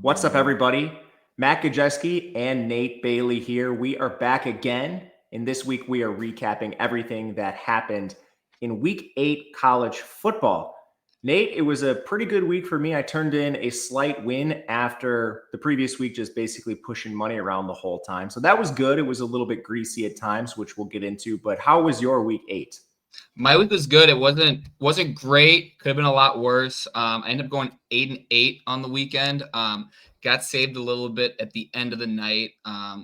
What's up, everybody? Matt Gajewski and Nate Bailey here. We are back again. And this week, we are recapping everything that happened in week 8 college football. Nate, it was a pretty good week for me. I turned in a slight win after the previous week, just basically pushing money around the whole time. So that was good. It was a little bit greasy at times, which we'll get into. But how was your week 8? My week was good. It wasn't great. Could have been a lot worse. I ended up going 8-8 on the weekend. Got saved a little bit at the end of the night.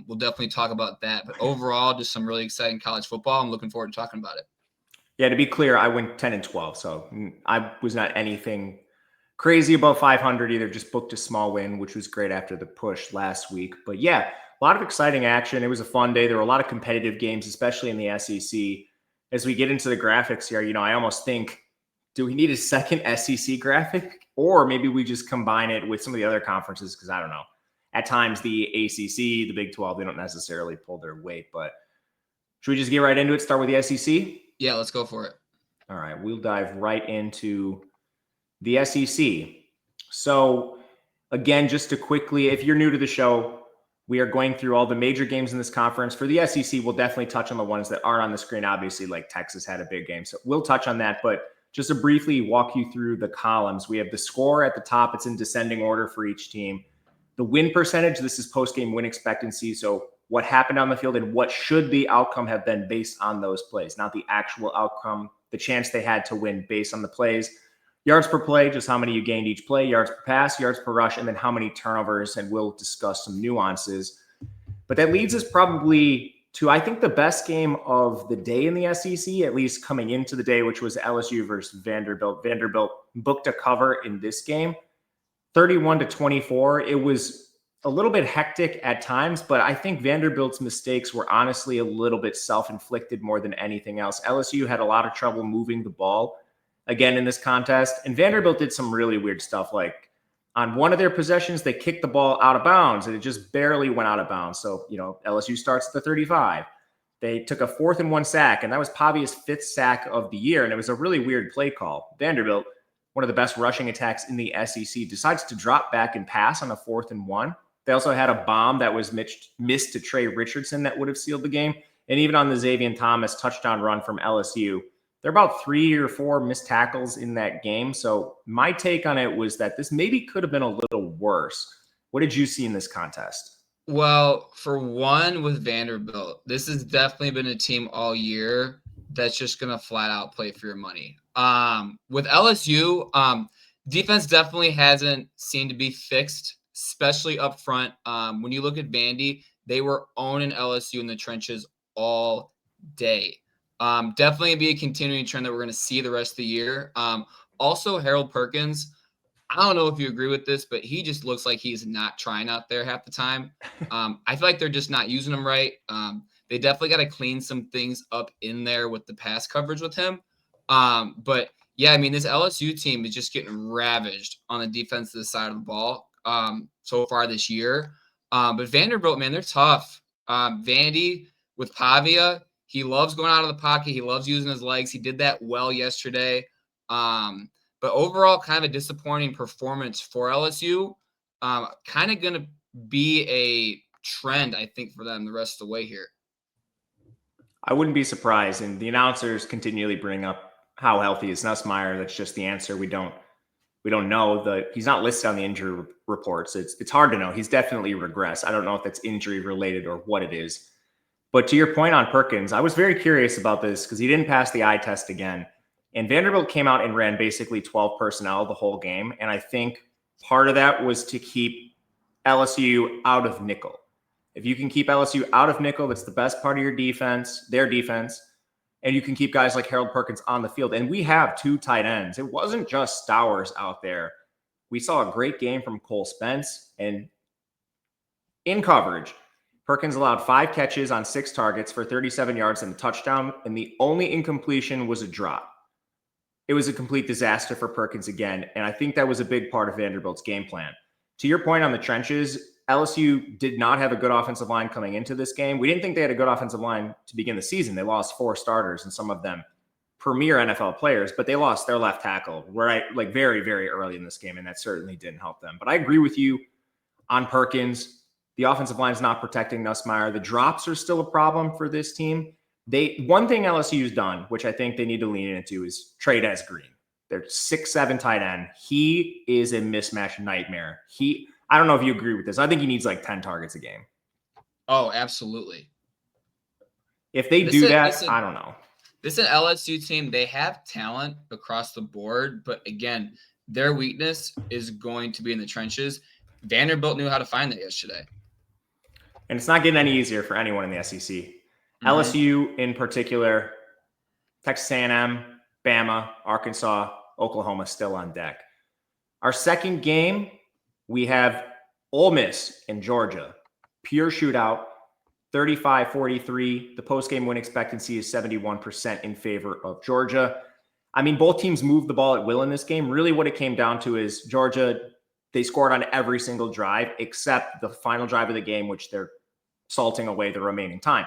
We'll definitely talk about that. But overall, just some really exciting college football. I'm looking forward to talking about it. Yeah, to be clear, I went 10-12. So I was not anything crazy above 500 either. Just booked a small win, which was great after the push last week. But yeah, a lot of exciting action. It was a fun day. There were a lot of competitive games, especially in the SEC. As we get into the graphics here, I almost think, do we need a second SEC graphic? Or maybe we just combine it with some of the other conferences, because I don't know. At times, the ACC, the Big 12, they don't necessarily pull their weight. But should we just get right into it, start with the SEC? Yeah, let's go for it. All right, we'll dive right into the SEC. So, again, just to quickly, if you're new to the show, we are going through all the major games in this conference. For the SEC, we'll definitely touch on the ones that aren't on the screen. Obviously, like Texas had a big game, so we'll touch on that. But just to briefly walk you through the columns, we have the score at the top. It's in descending order for each team. The win percentage, this is post-game win expectancy. So what happened on the field and what should the outcome have been based on those plays, not the actual outcome, the chance they had to win based on the plays. Yards per play, just how many you gained each play, yards per pass, yards per rush, and then how many turnovers, and we'll discuss some nuances. But that leads us probably to, I think, the best game of the day in the SEC, at least coming into the day, which was LSU versus Vanderbilt. Vanderbilt booked a cover in this game, 31-24. It was a little bit hectic at times, but I think Vanderbilt's mistakes were honestly a little bit self-inflicted more than anything else. LSU had a lot of trouble moving the ball again in this contest, and Vanderbilt did some really weird stuff. Like on one of their possessions, they kicked the ball out of bounds and it just barely went out of bounds. So, LSU starts at the 35. They took a 4th and 1 sack, and that was Pavia's 5th sack of the year. And it was a really weird play call. Vanderbilt, one of the best rushing attacks in the SEC, decides to drop back and pass on a 4th and 1. They also had a bomb that was missed to Trey Richardson that would have sealed the game. And even on the Xavier Thomas touchdown run from LSU, there are about 3 or 4 missed tackles in that game. So my take on it was that this maybe could have been a little worse. What did you see in this contest? Well, for one, with Vanderbilt, this has definitely been a team all year that's just going to flat out play for your money. With LSU, defense definitely hasn't seemed to be fixed, especially up front. When you look at Vandy, they were owning LSU in the trenches all day. Definitely be a continuing trend that we're going to see the rest of the year. Also, Harold Perkins, I don't know if you agree with this, but he just looks like he's not trying out there half the time. I feel like they're just not using him right. They definitely got to clean some things up in there with the pass coverage with him. But yeah, I mean, this LSU team is just getting ravaged on the defensive side of the ball so far this year. But Vanderbilt, man, they're tough. Vandy with Pavia, he loves going out of the pocket. He loves using his legs. He did that well yesterday. But overall, kind of a disappointing performance for LSU. Kind of going to be a trend, I think, for them the rest of the way here. I wouldn't be surprised. And the announcers continually bring up how healthy is Nussmeier. That's just the answer. We don't know. He's not listed on the injury reports. It's hard to know. He's definitely regressed. I don't know if that's injury related or what it is. But to your point on Perkins, I was very curious about this because he didn't pass the eye test again. And Vanderbilt came out and ran basically 12 personnel the whole game. And I think part of that was to keep LSU out of nickel. If you can keep LSU out of nickel, that's the best part of your defense, their defense. And you can keep guys like Harold Perkins on the field. And we have 2 tight ends. It wasn't just Stowers out there. We saw a great game from Cole Spence. And in coverage, Perkins allowed 5 catches on 6 targets for 37 yards and a touchdown. And the only incompletion was a drop. It was a complete disaster for Perkins again. And I think that was a big part of Vanderbilt's game plan. To your point on the trenches, LSU did not have a good offensive line coming into this game. We didn't think they had a good offensive line to begin the season. They lost 4 starters and some of them premier NFL players, but they lost their left tackle very, very early in this game, and that certainly didn't help them. But I agree with you on Perkins. The offensive line is not protecting Nussmeier. The drops are still a problem for this team. One thing LSU's done, which I think they need to lean into, is trade as Green. They're 6'7" tight end. He is a mismatch nightmare. I don't know if you agree with this. I think he needs like 10 targets a game. Oh, absolutely. If they do that, I don't know. This is an LSU team. They have talent across the board, but again, their weakness is going to be in the trenches. Vanderbilt knew how to find that yesterday. And it's not getting any easier for anyone in the SEC. LSU in particular, Texas A&M, Bama, Arkansas, Oklahoma still on deck. Our second game, we have Ole Miss in Georgia. Pure shootout, 35-43. The post-game win expectancy is 71% in favor of Georgia. I mean, both teams moved the ball at will in this game. Really what it came down to is Georgia, they scored on every single drive except the final drive of the game, which they're salting away the remaining time.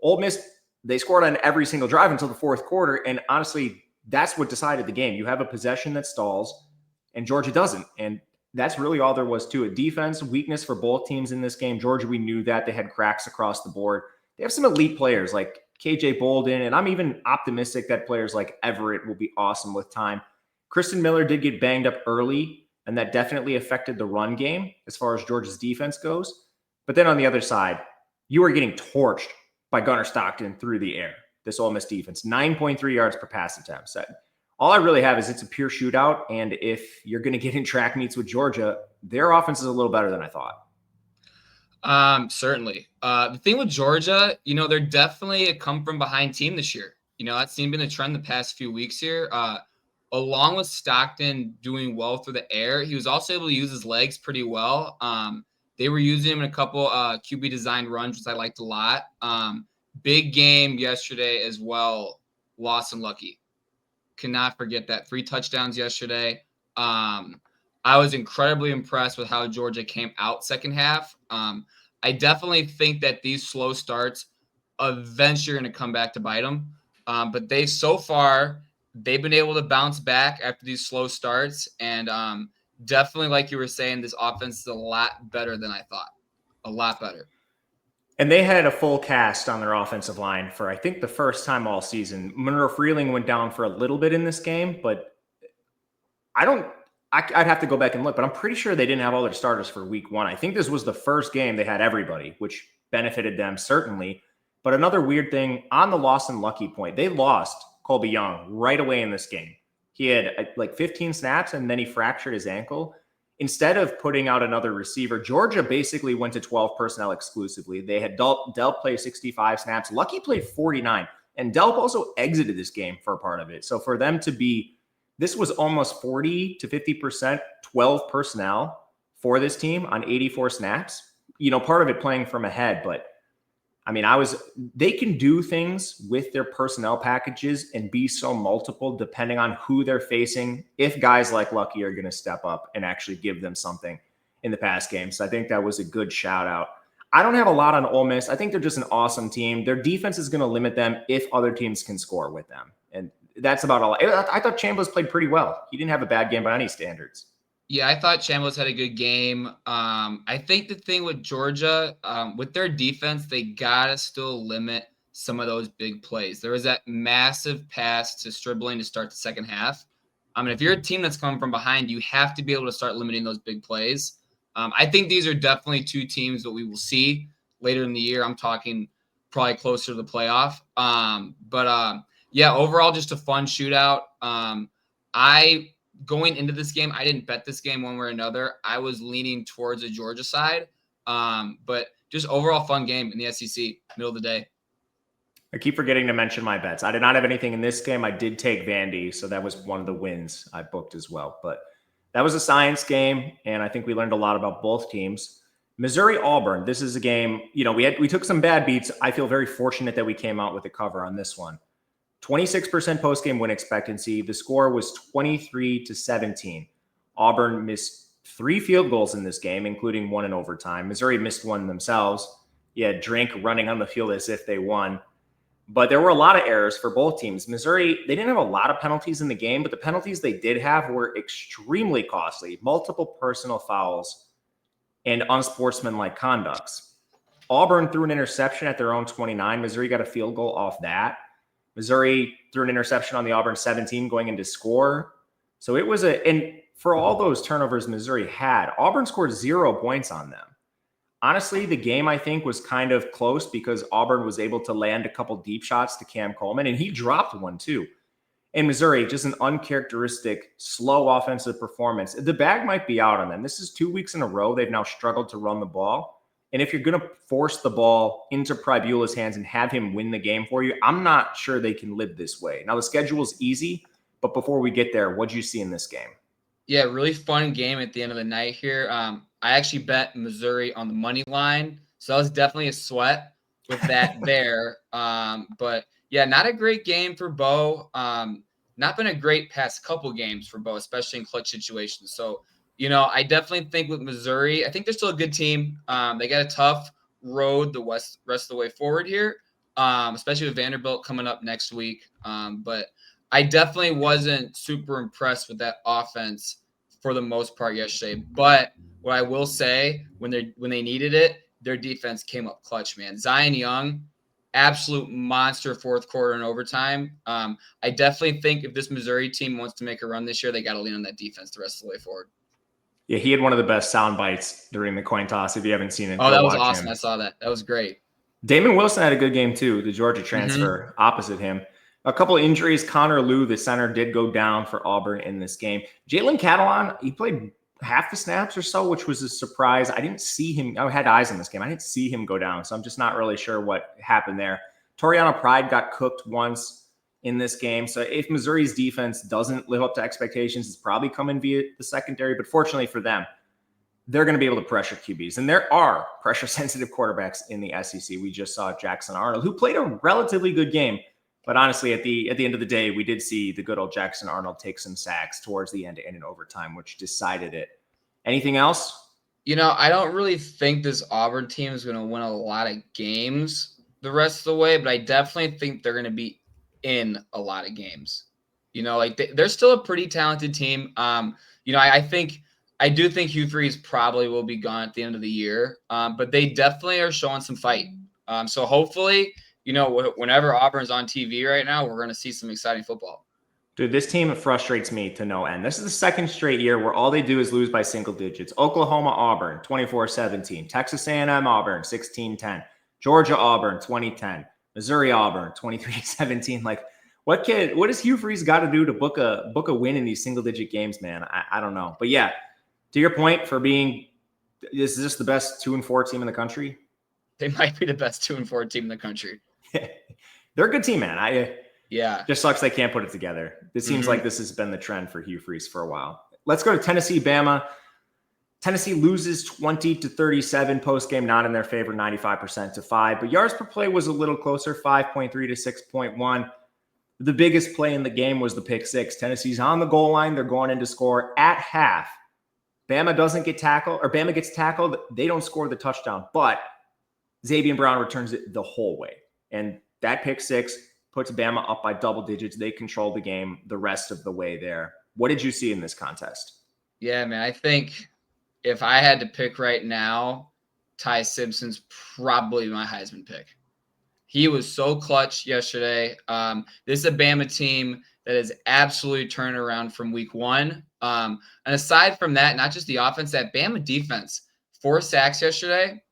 Ole Miss, they scored on every single drive until the fourth quarter, and honestly, that's what decided the game. You have a possession that stalls, and Georgia doesn't, and that's really all there was to it. Defense, weakness for both teams in this game. Georgia, we knew that. They had cracks across the board. They have some elite players like KJ Bolden, and I'm even optimistic that players like Everett will be awesome with time. Kristen Miller did get banged up early, and that definitely affected the run game as far as Georgia's defense goes. But then on the other side, you are getting torched by Gunnar Stockton through the air. This Ole Miss defense, 9.3 yards per pass attempt. So all I really have is it's a pure shootout. And if you're going to get in track meets with Georgia, their offense is a little better than I thought. Certainly. The thing with Georgia, they're definitely a come from behind team this year. That's been a trend the past few weeks here. Along with Stockton doing well through the air, he was also able to use his legs pretty well. They were using him in a couple QB design runs, which I liked a lot. Big game yesterday as well. Lawson Lucky. Cannot forget that. 3 touchdowns yesterday. I was incredibly impressed with how Georgia came out second half. I definitely think that these slow starts eventually are going to come back to bite them. But they've been able to bounce back after these slow starts. And definitely, like you were saying, this offense is a lot better than I thought. A lot better. And they had a full cast on their offensive line for, I think, the first time all season. Monroe Freeling went down for a little bit in this game, but I'd have to go back and look, but I'm pretty sure they didn't have all their starters for week 1. I think this was the first game they had everybody, which benefited them certainly. But another weird thing on the Lawson Lucky point, they lost Colby Young right away in this game. He had like 15 snaps and then he fractured his ankle. Instead of putting out another receiver, Georgia basically went to 12 personnel exclusively. They had Delp play 65 snaps. Lucky played 49. And Delp also exited this game for a part of it. So for them to be, this was almost 40 to 50%, 12 personnel for this team on 84 snaps. Part of it playing from ahead, but I mean, they can do things with their personnel packages and be so multiple depending on who they're facing. If guys like Lucky are going to step up and actually give them something in the past game. So I think that was a good shout out. I don't have a lot on Ole Miss. I think they're just an awesome team. Their defense is going to limit them if other teams can score with them. And that's about all. I thought Chambliss played pretty well. He didn't have a bad game by any standards. Yeah, I thought Chambliss had a good game. I think the thing with Georgia, with their defense, they got to still limit some of those big plays. There was that massive pass to Stribling to start the second half. I mean, if you're a team that's coming from behind, you have to be able to start limiting those big plays. I think these are definitely 2 teams that we will see later in the year. I'm talking probably closer to the playoff. Yeah, overall, just a fun shootout. Going into this game, I didn't bet this game one way or another. I was leaning towards the Georgia side. But just overall fun game in the SEC, middle of the day. I keep forgetting to mention my bets. I did not have anything in this game. I did take Vandy, so that was one of the wins I booked as well. But that was a science game, and I think we learned a lot about both teams. Missouri-Auburn, this is a game, we took some bad beats. I feel very fortunate that we came out with a cover on this one. 26% post-game win expectancy. The score was 23-17. Auburn missed 3 field goals in this game, including 1 in overtime. Missouri missed 1 themselves. You had Drink running on the field as if they won. But there were a lot of errors for both teams. Missouri, they didn't have a lot of penalties in the game, but the penalties they did have were extremely costly. Multiple personal fouls. and unsportsmanlike conducts. Auburn threw an interception at their own 29. Missouri got a field goal off that. Missouri threw an interception on the Auburn 17 going into score. So it was and for all those turnovers Missouri had, Auburn scored 0 points on them. Honestly, the game, I think, was kind of close because Auburn was able to land a couple deep shots to Cam Coleman, and he dropped one too. And Missouri, just an uncharacteristic, slow offensive performance. The bag might be out on them. This is 2 weeks in a row. They've now struggled to run the ball. And if you're going to force the ball into Pribula's hands and have him win the game for you, I'm not sure they can live this way. Now, the schedule is easy, but before we get there, what did you see in this game? Yeah, really fun game at the end of the night here. I actually bet Missouri on the money line, so that was definitely a sweat with that there. But yeah, not a great game for Bo. Not been a great past couple games for Bo, especially in clutch situations. So, I definitely think with Missouri, I think they're still a good team. They got a tough road the rest of the way forward here, especially with Vanderbilt coming up next week. But I definitely wasn't super impressed with that offense for the most part yesterday. But what I will say, when they needed it, their defense came up clutch, man. Zion Young, absolute monster fourth quarter and overtime. I definitely think if this Missouri team wants to make a run this year, they got to lean on that defense the rest of the way forward. Yeah, he had one of the best sound bites during the coin toss. If you haven't seen it, that was watch awesome. him. I saw that. That was great. Damon Wilson had a good game too, the Georgia transfer opposite him. A couple of injuries. Connor Liu, the center, did go down for Auburn in this game. Jalen Catalon, he played half the snaps or so, which was a surprise. I didn't see him. I had eyes on this game. I didn't see him go down, so I'm just not really sure what happened there. Toriano Pride got cooked once in this game. So if Missouri's defense doesn't live up to expectations, it's probably coming via the secondary. But fortunately for them, they're going to be able to pressure QBs. And there are pressure-sensitive quarterbacks in the SEC. We just saw Jackson Arnold, who played a relatively good game. But honestly, at the end of the day, we did see the good old Jackson Arnold take some sacks towards the end and in overtime, which decided it. Anything else? I don't really think this Auburn team is going to win a lot of games the rest of the way, but I definitely think they're going to be in a lot of games. They're still a pretty talented team. I do think Hugh Freeze probably will be gone at the end of the year, but they definitely are showing some fight. So hopefully, whenever Auburn's on TV right now, we're going to see some exciting football. Dude, this team frustrates me to no end. This is the second straight year where all they do is lose by single digits. Oklahoma, Auburn, 24-17. Texas A&M, Auburn, 16-10. Georgia, Auburn, 20-10. Missouri, Auburn, 23-17. Like, what does Hugh Freeze got to do to book a win in these single-digit games, man? I don't know. But yeah, to your point, is this the best 2-4 team in the country? They might be the best 2-4 team in the country. They're a good team, man. Yeah. Just sucks they can't put it together. It seems like this has been the trend for Hugh Freeze for a while. Let's go to Tennessee, Bama. Tennessee loses 20-37 post-game, not in their favor, 95% to 5. But yards per play was a little closer, 5.3 to 6.1. The biggest play in the game was the pick six. Tennessee's on the goal line. They're going in to score at half. Bama gets tackled. They don't score the touchdown, but Xavier Brown returns it the whole way. And that pick six puts Bama up by double digits. They control the game the rest of the way there. What did you see in this contest? Yeah, man, I think if I had to pick right now, Ty Simpson's probably my Heisman pick. He was so clutch yesterday. This is a Bama team that is absolutely turned around from week one. And aside from that, not just the offense, that Bama defense, 4 sacks yesterday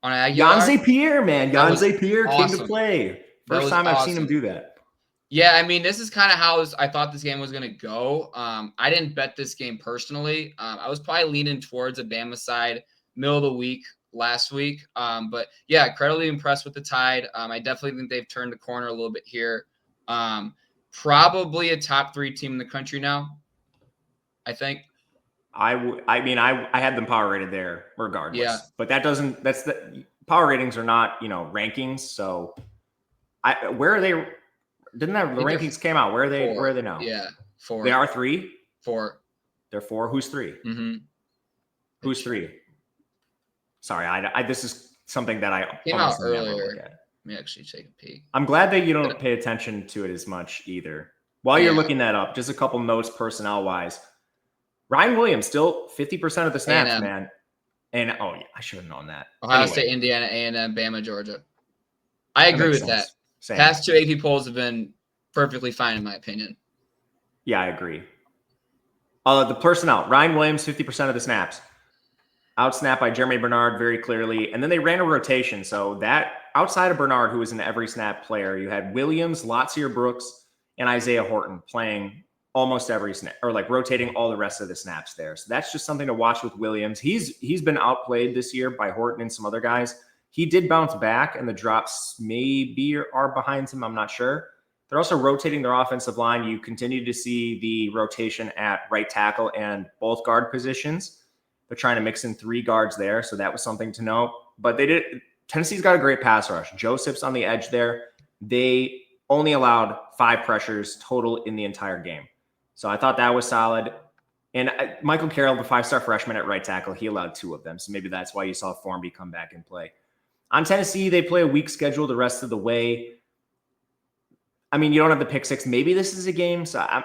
on Aguilar. Yanze Pierre, man. Yanze Pierre came to play. First time I've seen him do that. Yeah, I mean, this is kind of how I thought this game was going to go. I didn't bet this game personally. I was probably leaning towards a Bama side middle of the week last week. But yeah, incredibly impressed with the Tide. I definitely think they've turned the corner a little bit here. Probably a top 3 team in the country now, I think. I had them power rated there regardless. Yeah. But that's the power ratings are not, rankings. So where are they? The rankings came out. Where are they? 4. Where are they now? Yeah. 4. They are 3? 4. They're 4. Who's 3? Mm-hmm. Who's 3? Sorry, this is something that I came out earlier. Let me actually take a peek. I'm glad that you don't pay attention to it as much either. While you're looking that up, just a couple notes personnel-wise. Ryan Williams still 50% of the snaps, man. And yeah, I should have known that. Ohio Anyway, State, Indiana, A&M, Bama, Georgia. I that agree makes with sense. that. Same. Past 2 AP polls have been perfectly fine in my opinion. Yeah, I agree. The personnel, Ryan Williams, 50% of the snaps. Outsnapped by Jeremy Bernard very clearly. And then they ran a rotation. So that outside of Bernard, who was an every snap player, you had Williams, Latsier Brooks, and Isaiah Horton playing almost every snap, or like rotating all the rest of the snaps there. So that's just something to watch with Williams. He's been outplayed this year by Horton and some other guys. He did bounce back, and the drops maybe are behind him. I'm not sure. They're also rotating their offensive line. You continue to see the rotation at right tackle and both guard positions. They're trying to mix in 3 guards there, so that was something to note. But Tennessee's got a great pass rush. Joseph's on the edge there. They only allowed 5 pressures total in the entire game. So I thought that was solid. And Michael Carroll, the 5-star freshman at right tackle, he allowed 2 of them. So maybe that's why you saw Formby come back and play. On Tennessee, they play a weak schedule the rest of the way. I mean, you don't have the pick 6. Maybe this is a game. So I'm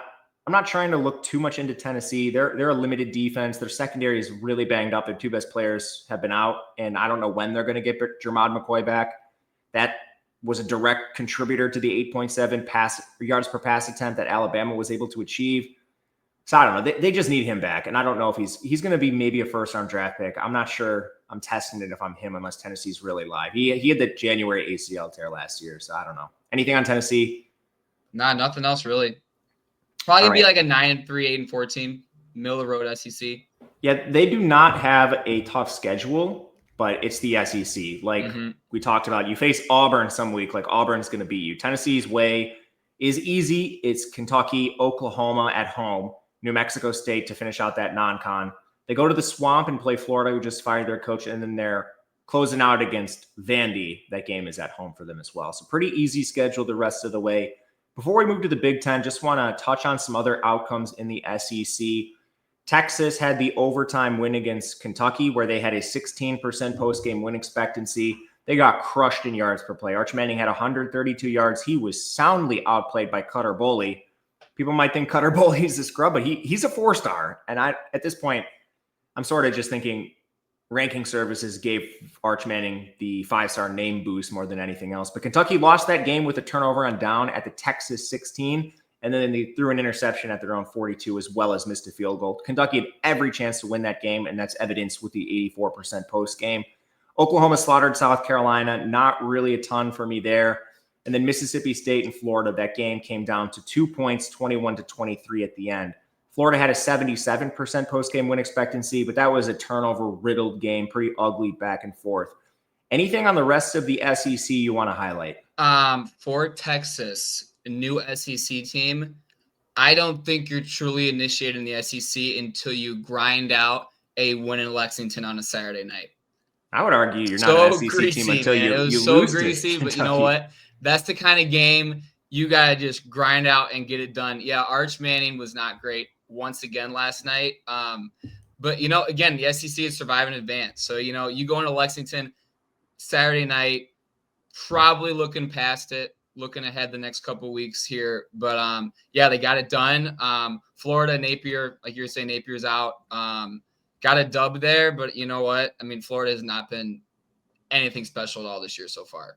not trying to look too much into Tennessee. They're a limited defense. Their secondary is really banged up. Their 2 best players have been out, and I don't know when they're going to get Jermod McCoy back. That was a direct contributor to the 8.7 yards per pass attempt that Alabama was able to achieve. So I don't know. They just need him back, and I don't know if he's going to be maybe a first-round draft pick. I'm not sure. I'm testing it if I'm him unless Tennessee's really live. He had the January ACL tear last year, so I don't know. Anything on Tennessee? Nah, nothing else really. Probably gonna be like a 9-3, 8-4 team, middle of the road SEC. Yeah, they do not have a tough schedule, but it's the SEC. Like we talked about, you face Auburn some week. Like Auburn's going to beat you. Tennessee's way is easy. It's Kentucky, Oklahoma at home, New Mexico State to finish out that non-con. They go to the Swamp and play Florida, who just fired their coach, and then they're closing out against Vandy. That game is at home for them as well. So pretty easy schedule the rest of the way. Before we move to the Big Ten, just want to touch on some other outcomes in the SEC. Texas had the overtime win against Kentucky, where they had a 16% post-game win expectancy. They got crushed in yards per play. Arch Manning had 132 yards. He was soundly outplayed by Cutter Boley. People might think Cutter Boley is a scrub, but he's a 4-star. And at this point, I'm sort of just thinking ranking services gave Arch Manning the 5-star name boost more than anything else. But Kentucky lost that game with a turnover on down at the Texas 16, and then they threw an interception at their own 42 as well as missed a field goal. Kentucky had every chance to win that game, and that's evidenced with the 84% post game. Oklahoma slaughtered South Carolina. Not really a ton for me there. And then Mississippi State and Florida, that game came down to 2 points, 21-23 at the end. Florida had a 77% post-game win expectancy, but that was a turnover-riddled game, pretty ugly back and forth. Anything on the rest of the SEC you want to highlight? For Texas, a new SEC team, I don't think you're truly initiating the SEC until you grind out a win in Lexington on a Saturday night. I would argue you're not an SEC greasy, team until man. you so lose greasy, to but you know what? That's the kind of game you got to just grind out and get it done. Yeah, Arch Manning was not great once again last night. But, again, the SEC is surviving in advance. So, you go into Lexington Saturday night, probably looking past it, looking ahead the next couple of weeks here. But, yeah, they got it done. Florida, Napier, like you were saying, Napier's out. Got a dub there, but you know what? I mean, Florida has not been anything special at all this year so far.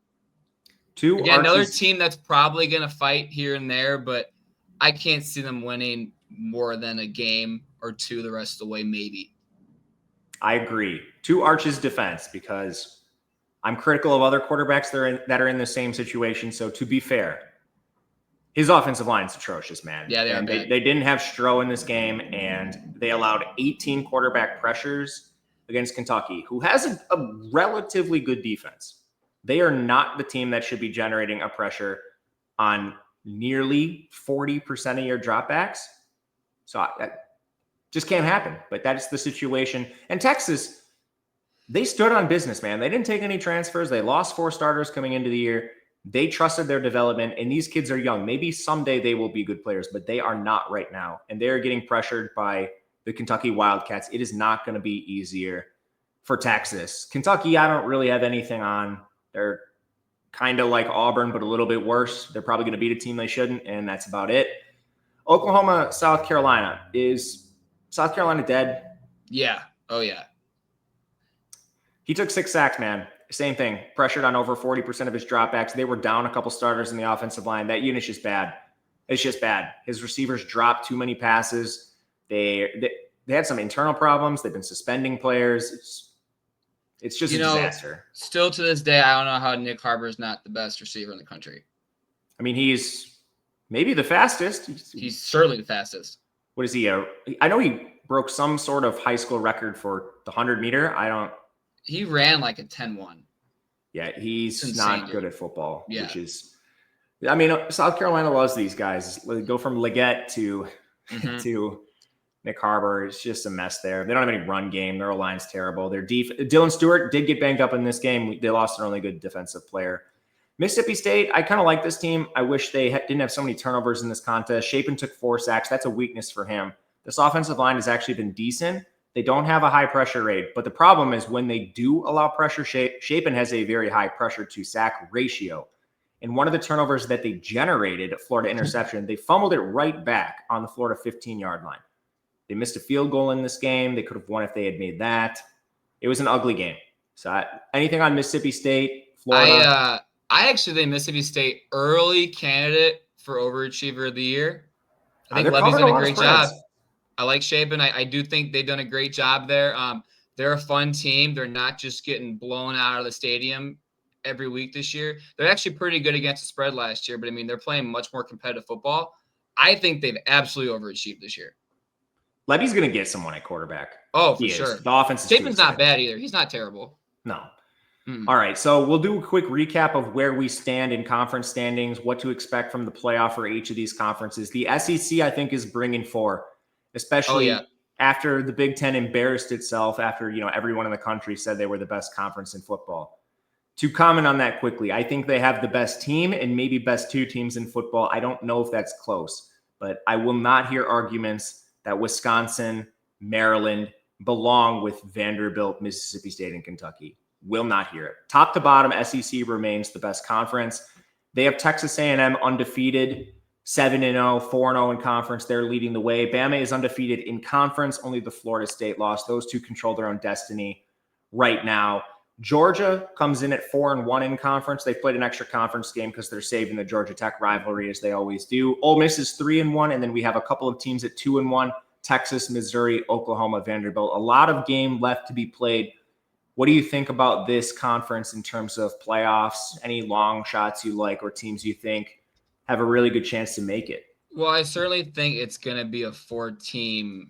Another team that's probably going to fight here and there, but I can't see them winning more than a game or 2 the rest of the way, maybe. I agree. To Arch's defense, because I'm critical of other quarterbacks that are in the same situation. So to be fair, his offensive line is atrocious, man. Yeah, they didn't have Stroh in this game, and they allowed 18 quarterback pressures against Kentucky, who has a relatively good defense. They are not the team that should be generating a pressure on nearly 40% of your dropbacks. So that just can't happen. But that's the situation. And Texas, they stood on business, man. They didn't take any transfers. They lost 4 starters coming into the year. They trusted their development, and these kids are young. Maybe someday they will be good players, but they are not right now. And they're getting pressured by the Kentucky Wildcats. It is not going to be easier for Texas. Kentucky, I don't really have anything on. They're kind of like Auburn, but a little bit worse. They're probably going to beat a team they shouldn't, and that's about it. Oklahoma, South Carolina. Is South Carolina dead? Yeah. Oh, yeah. He took 6 sacks, man. Same thing. Pressured on over 40% of his dropbacks. They were down a couple starters in the offensive line. That unit's just bad. It's just bad. His receivers dropped too many passes. They had some internal problems. They've been suspending players. It's just a disaster. Still to this day, I don't know how Nick Harbor is not the best receiver in the country. I mean, he's maybe the fastest. He's certainly the fastest. What is he? I know he broke some sort of high school record for the 100-meter. He ran like a 10-1. Yeah, he's not good at football, which is, I mean, South Carolina loves these guys. They go from Leggett to Nick Harbor. It's just a mess there. They don't have any run game. Their line's terrible. Dylan Stewart did get banged up in this game. They lost their only good defensive player. Mississippi State, I kind of like this team. I wish they didn't have so many turnovers in this contest. Shapen took 4 sacks. That's a weakness for him. This offensive line has actually been decent. They don't have a high pressure rate, but the problem is when they do allow pressure, Shapen has a very high pressure to sack ratio. And one of the turnovers that they generated at Florida interception, they fumbled it right back on the Florida 15-yard line. They missed a field goal in this game. They could have won if they had made that. It was an ugly game. So anything on Mississippi State, Florida? I actually think Mississippi State early candidate for overachiever of the year. I think Levy's done a great job. I like Shapen. I do think they've done a great job there. They're a fun team. They're not just getting blown out of the stadium every week this year. They're actually pretty good against the spread last year, but I mean, they're playing much more competitive football. I think they've absolutely overachieved this year. Levy's going to get someone at quarterback. Oh, for sure. The offense is Shapen's not bad either. He's not terrible. No. All right, so we'll do a quick recap of where we stand in conference standings, what to expect from the playoff for each of these conferences. The SEC, I think, is bringing 4, especially after the Big Ten embarrassed itself after, everyone in the country said they were the best conference in football. To comment on that quickly, I think they have the best team and maybe best 2 teams in football. I don't know if that's close, but I will not hear arguments that Wisconsin, Maryland belong with Vanderbilt, Mississippi State, and Kentucky. Will not hear it. Top to bottom, SEC remains the best conference. They have Texas A&M undefeated, 7-0, 4-0 in conference. They're leading the way. Bama is undefeated in conference. Only the Florida State loss. Those 2 control their own destiny right now. Georgia comes in at 4-1 in conference. They played an extra conference game because they're saving the Georgia Tech rivalry as they always do. Ole Miss is 3-1, and then we have a couple of teams at 2-1. Texas, Missouri, Oklahoma, Vanderbilt. A lot of game left to be played. What do you think about this conference in terms of playoffs? Any long shots you like or teams you think have a really good chance to make it? Well, I certainly think it's going to be a 4-bid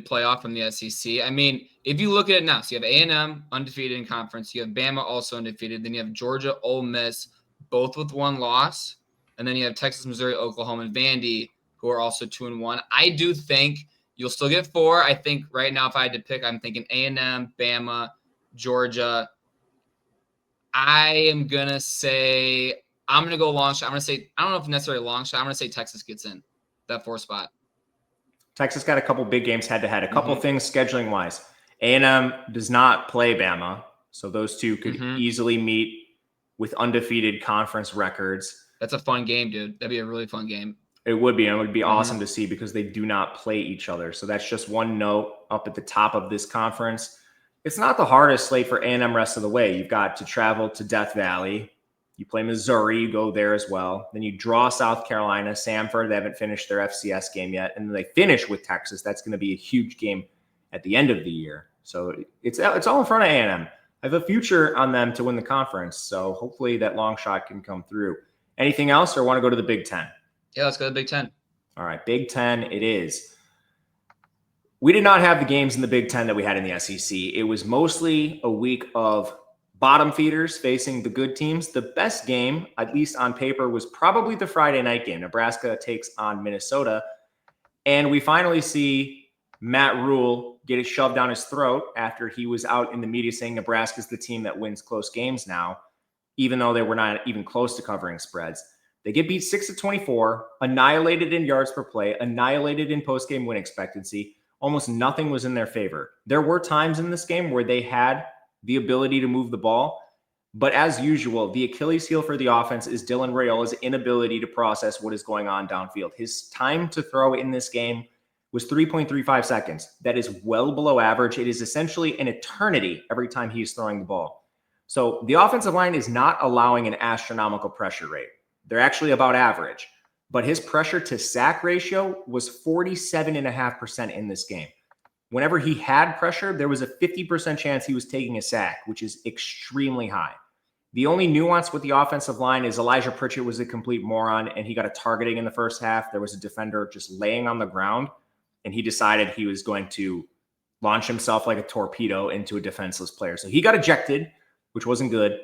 playoff from the SEC. I mean, if you look at it now, so you have A&M undefeated in conference. You have Bama also undefeated. Then you have Georgia, Ole Miss, both with 1 loss. And then you have Texas, Missouri, Oklahoma, and Vandy, who are also 2-1. I do think you'll still get 4. I think right now, if I had to pick, I'm thinking A&M, Bama, Georgia. I am going to say, I'm going to go long shot. I'm going to say, I don't know if necessarily long shot. I'm going to say Texas gets in that 4 spot. Texas got a couple big games head-to-head. A couple things scheduling-wise. A&M does not play Bama, so those 2 could easily meet with undefeated conference records. That's a fun game, dude. That'd be a really fun game. It would be, and it would be awesome to see because they do not play each other. So that's just one note up at the top of this conference. It's not the hardest slate for A&M rest of the way. You've got to travel to Death Valley. You play Missouri, you go there as well. Then you draw South Carolina, Samford. They haven't finished their FCS game yet. And then they finish with Texas. That's going to be a huge game at the end of the year. So it's all in front of A&M. I have a future on them to win the conference. So hopefully that long shot can come through. Anything else, or want to go to the Big Ten? Yeah, let's go to the Big Ten. All right, Big Ten it is. We did not have the games in the Big Ten that we had in the SEC. It was mostly a week of bottom feeders facing the good teams. The best game, at least on paper, was probably the Friday night game. Nebraska takes on Minnesota. And we finally see Matt Rule get it shoved down his throat after he was out in the media saying Nebraska's the team that wins close games now, even though they were not even close to covering spreads. They get beat 6-24, annihilated in yards per play, annihilated in post-game win expectancy. Almost nothing was in their favor. There were times in this game where they had the ability to move the ball, but as usual, the Achilles heel for the offense is Dylan Raiola's inability to process what is going on downfield. His time to throw in this game was 3.35 seconds. That is well below average. It is essentially an eternity every time he's throwing the ball. So the offensive line is not allowing an astronomical pressure rate. They're actually about average. But his pressure to sack ratio was 47.5% in this game. Whenever he had pressure, there was a 50% chance he was taking a sack, which is extremely high. The only nuance with the offensive line is Elijah Pritchett was a complete moron, and he got a targeting in the first half. There was a defender just laying on the ground, and he decided he was going to launch himself like a torpedo into a defenseless player. So he got ejected, which wasn't good.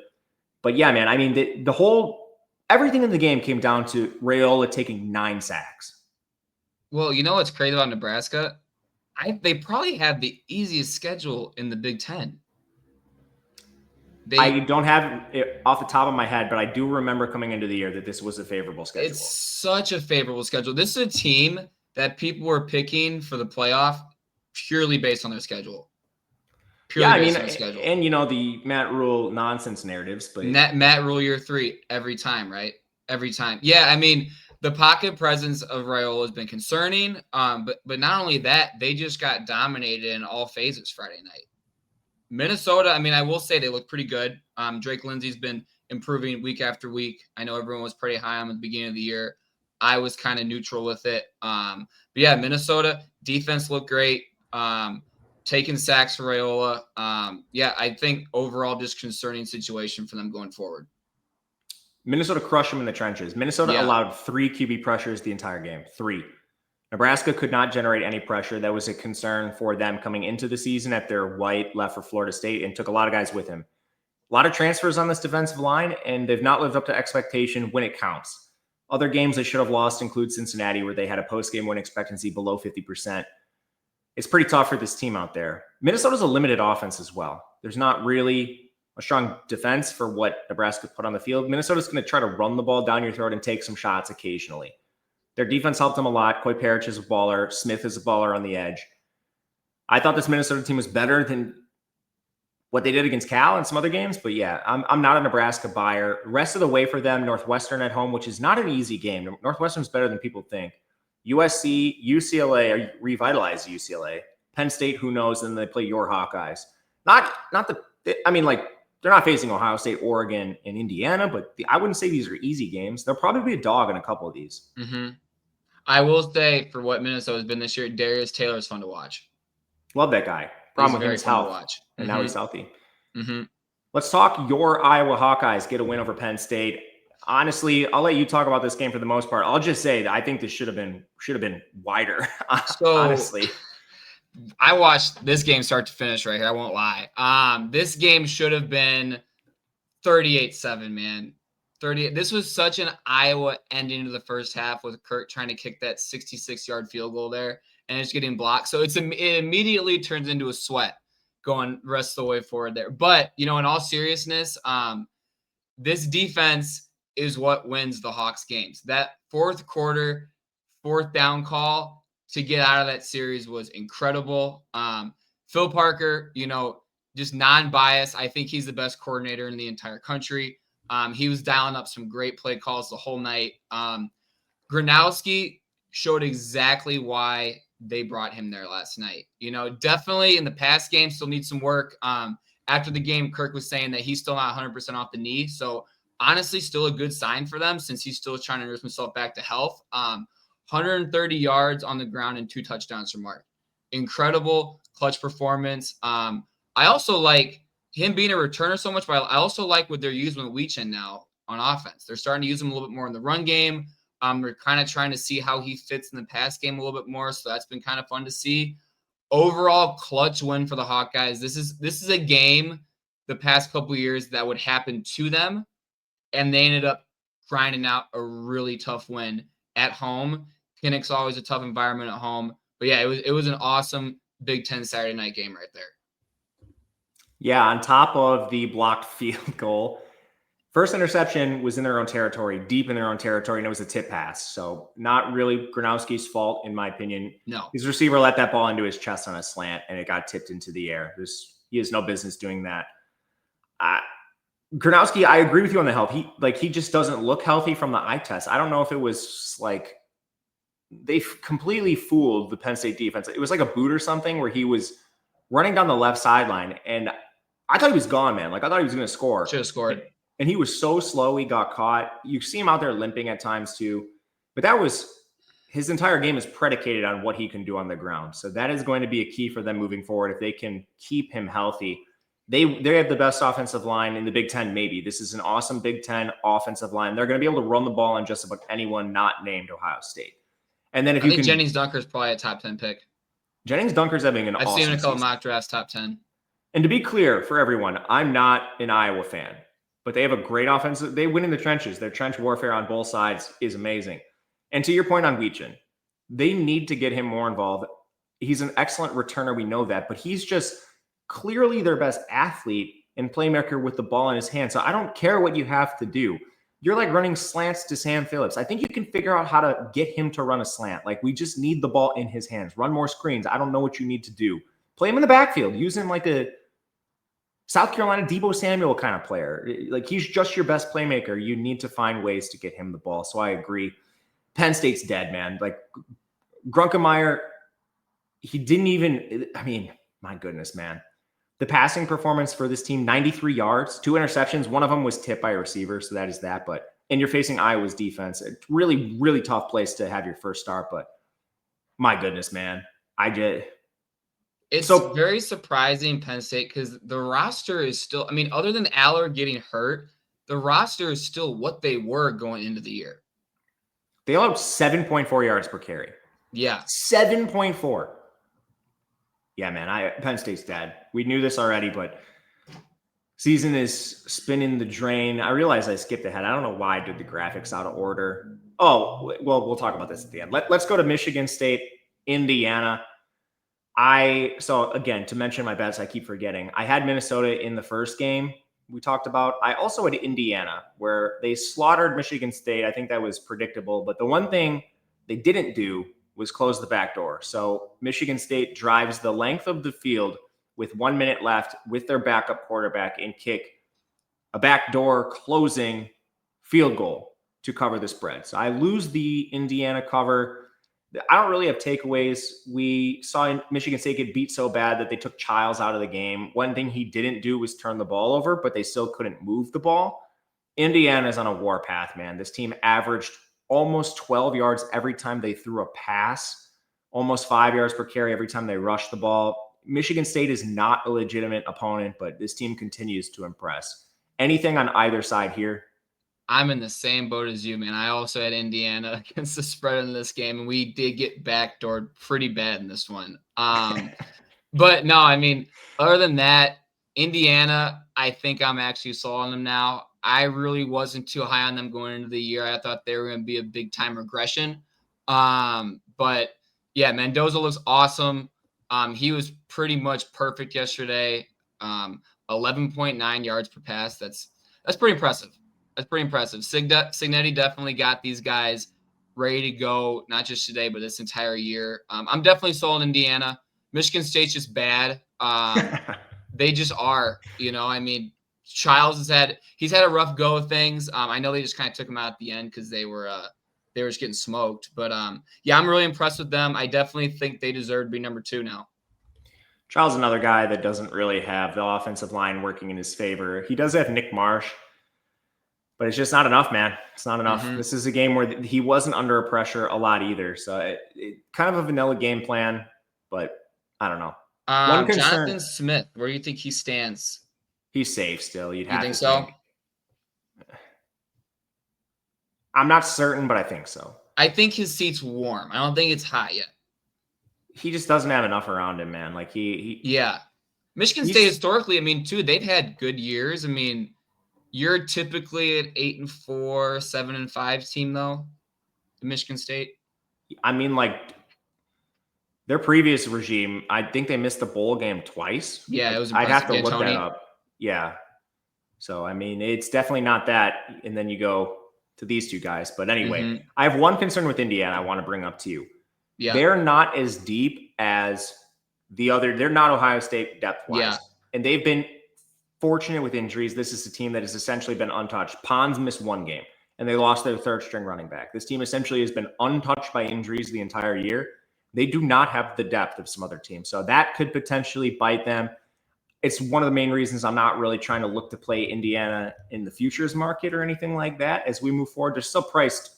But yeah, man, I mean, everything in the game came down to Raiola taking 9 sacks. Well, you know what's crazy about Nebraska? They probably have the easiest schedule in the Big Ten. I don't have it off the top of my head, but I do remember coming into the year that this was a favorable schedule. It's such a favorable schedule. This is a team that people were picking for the playoff purely based on their schedule. Purely based on their schedule. And the Matt Rule nonsense narratives, but Matt Rule year 3 every time, right? Every time. Yeah, I mean, the pocket presence of Raiola has been concerning. But not only that, they just got dominated in all phases Friday night. Minnesota, I mean, I will say they look pretty good. Drake Lindsey's been improving week after week. I know everyone was pretty high on him at the beginning of the year. I was kind of neutral with it. But yeah, Minnesota defense looked great. Taking sacks for Raiola. Yeah, I think overall just concerning situation for them going forward. Minnesota crushed them in the trenches. Minnesota allowed 3 QB pressures the entire game. 3. Nebraska could not generate any pressure. That was a concern for them coming into the season after White left for Florida State and took a lot of guys with him. A lot of transfers on this defensive line, and they've not lived up to expectation when it counts. Other games they should have lost include Cincinnati, where they had a post-game win expectancy below 50%. It's pretty tough for this team out there. Minnesota's a limited offense as well. There's not really a strong defense for what Nebraska put on the field. Minnesota's going to try to run the ball down your throat and take some shots occasionally. Their defense helped them a lot. Coy Parrish is a baller. Smith is a baller on the edge. I thought this Minnesota team was better than what they did against Cal and some other games. But yeah, I'm not a Nebraska buyer. The rest of the way for them, Northwestern at home, which is not an easy game. Northwestern's better than people think. USC, UCLA, or revitalized UCLA. Penn State, who knows? And they play your Hawkeyes. They're not facing Ohio State, Oregon, and Indiana, but I wouldn't say these are easy games. There'll probably be a dog in a couple of these. Mm-hmm. I will say, for what Minnesota's been this year, Darius Taylor is fun to watch. Love that guy. Problem with him is health, and now he's healthy. Mm-hmm. Let's talk your Iowa Hawkeyes get a win over Penn State. Honestly, I'll let you talk about this game for the most part. I'll just say that I think this should have been wider. Honestly. I watched this game start to finish right here. I won't lie. This game should have been 38-7, man. 38. This was such an Iowa ending to the first half with Kirk trying to kick that 66-yard field goal there, and it's getting blocked. So it immediately turns into a sweat going the rest of the way forward there. But, in all seriousness, this defense is what wins the Hawks games. That fourth quarter, 4th down call to get out of that series was incredible. Phil Parker, just non-biased. I think he's the best coordinator in the entire country. He was dialing up some great play calls the whole night. Gronowski showed exactly why they brought him there last night. Definitely in the past game, still needs some work. After the game, Kirk was saying that he's still not 100% off the knee. So honestly, still a good sign for them since he's still trying to nurse himself back to health. 130 yards on the ground and 2 touchdowns from Mark. Incredible clutch performance. I also like him being a returner so much, but I also like what they're using with Weechin now on offense. They're starting to use him a little bit more in the run game. We're kind of trying to see how he fits in the pass game a little bit more, so that's been kind of fun to see. Overall, clutch win for the Hawkeyes. This is a game the past couple of years that would happen to them, and they ended up grinding out a really tough win at home. Kinnick's always a tough environment at home. But yeah, it was an awesome Big Ten Saturday night game right there. Yeah, on top of the blocked field goal, first interception was in their own territory, deep in their own territory, and it was a tip pass. So not really Gronowski's fault, in my opinion. No. His receiver let that ball into his chest on a slant, and it got tipped into the air. He has no business doing that. Gronowski, I agree with you on the health. He just doesn't look healthy from the eye test. I don't know if it was they completely fooled the Penn State defense. It was like a boot or something where he was running down the left sideline, and I thought he was gone, man. Like I thought he was going to score. Should have scored. And he was so slow, he got caught. You see him out there limping at times too. But that was his entire game is predicated on what he can do on the ground. So that is going to be a key for them moving forward. If they can keep him healthy, they have the best offensive line in the Big Ten, maybe. This is an awesome Big Ten offensive line. They're going to be able to run the ball on just about anyone not named Ohio State. And then if I think Jennings Dunker is probably a top 10 pick. Jennings Dunker's having an awesome I've seen him in a couple season. mock drafts, top 10. And to be clear for everyone, I'm not an Iowa fan, but they have a great offense. They win in the trenches. Their trench warfare on both sides is amazing. And to your point on Weechin, they need to get him more involved. He's an excellent returner. We know that, but he's just clearly their best athlete and playmaker with the ball in his hand. So I don't care what you have to do. You're like running slants to Sam Phillips. I think you can figure out how to get him to run a slant. Like we just need the ball in his hands. Run more screens. I don't know what you need to do. Play him in the backfield. Use him like a South Carolina Deebo Samuel kind of player. Like he's just your best playmaker. You need to find ways to get him the ball. So I agree. Penn State's dead, man. Like Grunkemeyer, he didn't even, I mean, my goodness, man. The passing performance for this team, 93 yards, 2 interceptions. One of them was tipped by a receiver, so that is that. And you're facing Iowa's defense. It's really, really tough place to have your first start. But my goodness, man. It's very surprising, Penn State, because the roster is still, I mean, other than Aller getting hurt, the roster is still what they were going into the year. They allowed 7.4 yards per carry. Yeah. 7.4. Yeah, man, Penn State's dead. We knew this already, but season is spinning the drain. I realize I skipped ahead. I don't know why I did the graphics out of order. Oh, well, we'll talk about this at the end. Let's go to Michigan State, Indiana. So again, to mention my bets, I keep forgetting. I had Minnesota in the first game we talked about. I also had Indiana, where they slaughtered Michigan State. I think that was predictable. But the one thing they didn't do was close the back door. So Michigan State drives the length of the field with 1 minute left with their backup quarterback and kick a backdoor closing field goal to cover the spread. So I lose the Indiana cover. I don't really have takeaways. We saw Michigan State get beat so bad that they took Childs out of the game. One thing he didn't do was turn the ball over, but they still couldn't move the ball. Indiana's on a war path, man. This team averaged almost 12 yards every time they threw a pass, almost 5 yards per carry every time they rushed the ball. Michigan State is not a legitimate opponent, but this team continues to impress. Anything on either side here? I'm in the same boat as you, man. I also had Indiana against the spread in this game, and we did get backdoored pretty bad in this one. But no, I mean, other than that, Indiana, I think I'm actually sold on them now. I really wasn't too high on them going into the year. I thought they were going to be a big-time regression. But, yeah, Mendoza looks awesome. He was pretty much perfect yesterday. 11.9 yards per pass. That's pretty impressive. That's pretty impressive. Signetti definitely got these guys ready to go, not just today, but this entire year. I'm definitely sold on Indiana. Michigan State's just bad. They just are, I mean, Childs he's had a rough go of things. I know they just kind of took him out at the end because they were just getting smoked. But yeah, I'm really impressed with them. I definitely think they deserve to be number 2 now. Childs is another guy that doesn't really have the offensive line working in his favor. He does have Nick Marsh, but it's just not enough, man. It's not enough. Mm-hmm. This is a game where he wasn't under pressure a lot either. So it kind of a vanilla game plan, but I don't know. Jonathan Smith, where do you think he stands? He's safe still. You think so? I'm not certain, but I think so. I think his seat's warm. I don't think it's hot yet. He just doesn't have enough around him, man. Like yeah. Michigan State historically, I mean, too, they've had good years. I mean, you're typically an 8-4, 7-5 team, though. Michigan State. I mean, like their previous regime, I think they missed the bowl game twice. Yeah, it was. I'd have to look that up. Yeah. So I mean, it's definitely not that. And then you go to these two guys. But anyway, I have one concern with Indiana I want to bring up to you. Yeah, they're not as deep as the other. They're not Ohio State depth-wise, and they've been fortunate with injuries. This is a team that has essentially been untouched. Pons missed one game, and they lost their third string running back. This team essentially has been untouched by injuries the entire year. They do not have the depth of some other teams. So that could potentially bite them. It's one of the main reasons I'm not really trying to look to play Indiana in the futures market or anything like that as we move forward. They're still priced.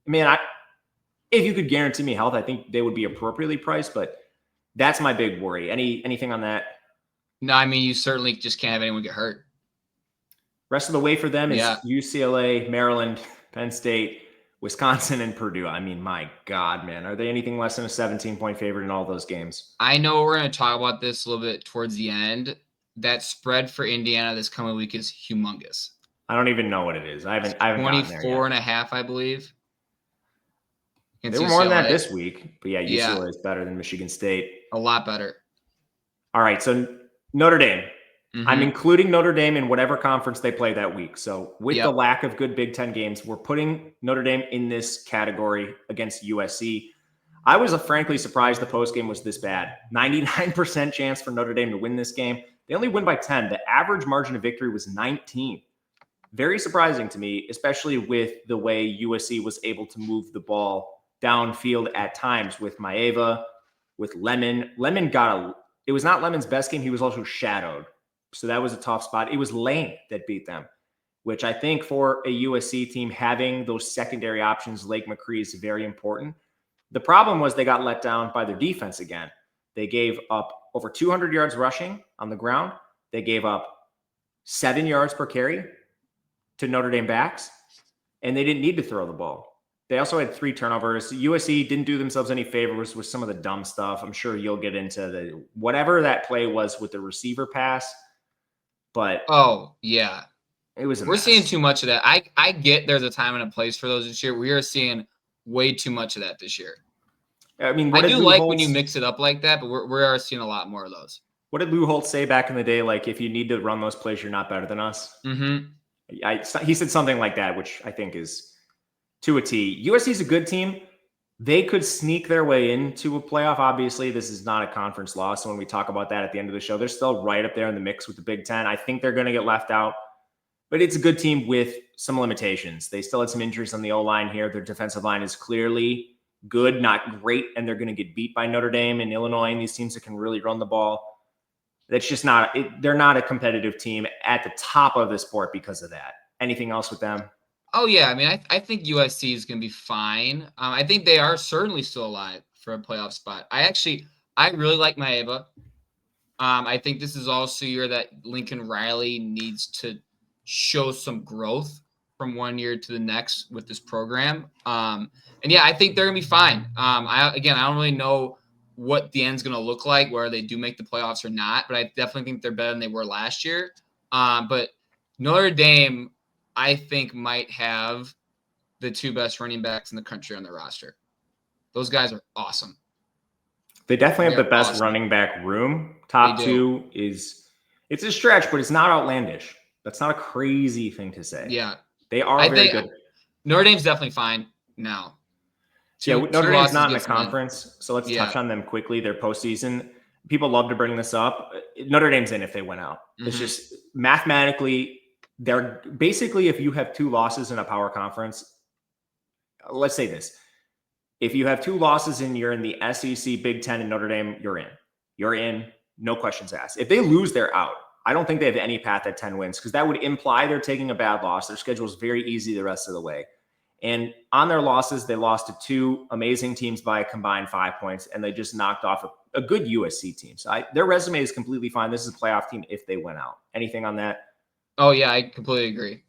If you could guarantee me health, I think they would be appropriately priced, but that's my big worry. Anything on that? No, I mean, you certainly just can't have anyone get hurt. Rest of the way for them is UCLA, Maryland, Penn State, Wisconsin, and Purdue. I mean, my God, man. Are they anything less than a 17-point favorite in all those games? I know we're going to talk about this a little bit towards the end. That spread for Indiana this coming week is humongous. I don't even know what it is. I haven't 24 and a half, I believe. They were more than that this week. But yeah, UCLA is better than Michigan State. A lot better. All right, so Notre Dame. Mm-hmm. I'm including Notre Dame in whatever conference they play that week. So with the lack of good Big Ten games, we're putting Notre Dame in this category against USC. I was frankly surprised the postgame was this bad. 99% chance for Notre Dame to win this game. They only win by 10. The average margin of victory was 19. Very surprising to me, especially with the way USC was able to move the ball downfield at times with Maeva, with Lemon. It was not Lemon's best game. He was also shadowed. So that was a tough spot. It was Lane that beat them, which I think for a USC team, having those secondary options, Lake McCree, is very important. The problem was they got let down by their defense again. They gave up over 200 yards rushing on the ground. They gave up 7 yards per carry to Notre Dame backs, and they didn't need to throw the ball. They also had 3 turnovers. USC didn't do themselves any favors with some of the dumb stuff. I'm sure you'll get into whatever that play was with the receiver pass. But it was we're seeing too much of that. I get there's a time and a place for those this year. We are seeing way too much of that this year. I mean, I do like when you mix it up like that, but we are seeing a lot more of those. What did Lou Holtz say back in the day? Like, if you need to run those plays, you're not better than us. Mm-hmm. He said something like that, which I think is to a T. USC is a good team. They could sneak their way into a playoff. Obviously, this is not a conference loss. So when we talk about that at the end of the show, they're still right up there in the mix with the Big Ten. I think they're going to get left out, but it's a good team with some limitations. They still had some injuries on the O-line here. Their defensive line is clearly good, not great, and they're going to get beat by Notre Dame and Illinois and these teams that can really run the ball. That's just they're not a competitive team at the top of the sport because of that. Anything else with them? Oh, yeah. I mean, I think USC is going to be fine. I think they are certainly still alive for a playoff spot. I really like Maeva. I think this is also a year that Lincoln Riley needs to show some growth from one year to the next with this program. And yeah, I think they're going to be fine. I don't really know what the end's going to look like, whether they do make the playoffs or not, but I definitely think they're better than they were last year. But Notre Dame, I think, might have the 2 best running backs in the country on their roster. Those guys are awesome. They definitely have the best running back room. Top 2 it's a stretch, but it's not outlandish. That's not a crazy thing to say. Yeah. They are very good. Notre Dame's definitely fine now. Notre Dame's not in the conference, so let's touch on them quickly. Their postseason. People love to bring this up. Notre Dame's in if they went out. Mm-hmm. It's just mathematically, they're basically, if you have 2 losses in a power conference, let's say this. If you have 2 losses and you're in the SEC, Big Ten, and Notre Dame, you're in. You're in, no questions asked. If they lose, they're out. I don't think they have any path at 10 wins because that would imply they're taking a bad loss. Their schedule is very easy the rest of the way. And on their losses, they lost to 2 amazing teams by a combined 5 points, and they just knocked off a good USC team. So their resume is completely fine. This is a playoff team if they went out. Anything on that? Oh, yeah, I completely agree.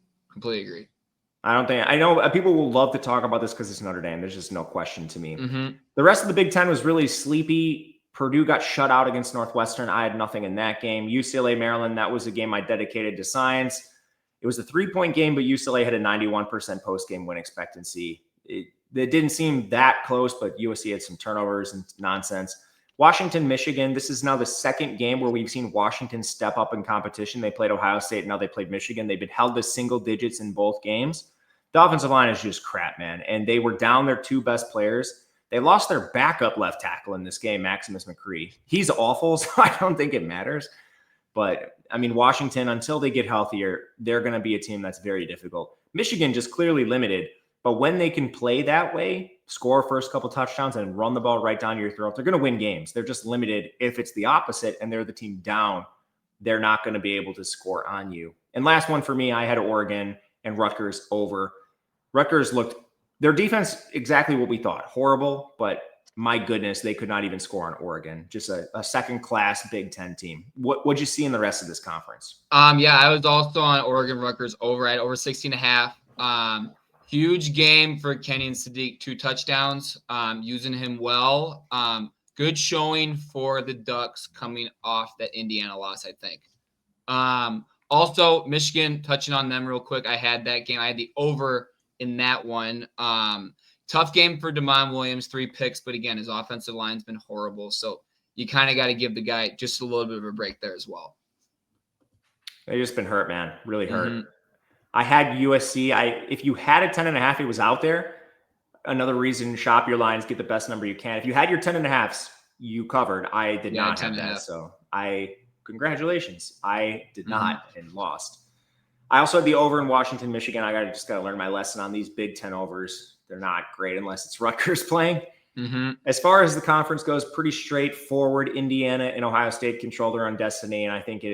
I know people will love to talk about this because it's Notre Dame. There's just no question to me. Mm-hmm. The rest of the Big Ten was really sleepy. Purdue got shut out against Northwestern. I had nothing in that game. UCLA, Maryland, that was a game I dedicated to science. It was a 3-point game, but UCLA had a 91% post-game win expectancy. It didn't seem that close, but USC had some turnovers and nonsense. Washington, Michigan, this is now the second game where we've seen Washington step up in competition. They played Ohio State, and now they played Michigan. They've been held to single digits in both games. The offensive line is just crap, man. And they were down their 2 best players. They lost their backup left tackle in this game, Maximus McCree. He's awful, so I don't think it matters. But, I mean, Washington, until they get healthier, they're going to be a team that's very difficult. Michigan just clearly limited. But when they can play that way, score first couple touchdowns and run the ball right down your throat, they're going to win games. They're just limited. If it's the opposite and they're the team down, they're not going to be able to score on you. And last one for me, I had Oregon and Rutgers over. Rutgers looked, their defense exactly what we thought. Horrible, but my goodness, they could not even score on Oregon. Just a second-class Big Ten team. What'd you see in the rest of this conference? Yeah, I was also on Oregon Rutgers over at over 16.5. Huge game for Kenyon Sadiq, 2 touchdowns, using him well. Good showing for the Ducks coming off that Indiana loss, I think. Also, Michigan, touching on them real quick, I had that game. I had the over in that one. Tough game for Damon Williams, 3 picks, but again, his offensive line's been horrible. So you kind of got to give the guy just a little bit of a break there as well. They've just been hurt, man. Really hurt. Mm-hmm. I had USC. If you had a 10.5, it was out there. Another reason, shop your lines, get the best number you can. If you had your 10.5s, you covered. I did not have that. So congratulations. I did not and lost. I also had the over in Washington, Michigan. I just got to learn my lesson on these Big Ten overs. They're not great unless it's Rutgers playing. Mm-hmm. As far as the conference goes, pretty straightforward. Indiana and Ohio State control their own destiny, and I think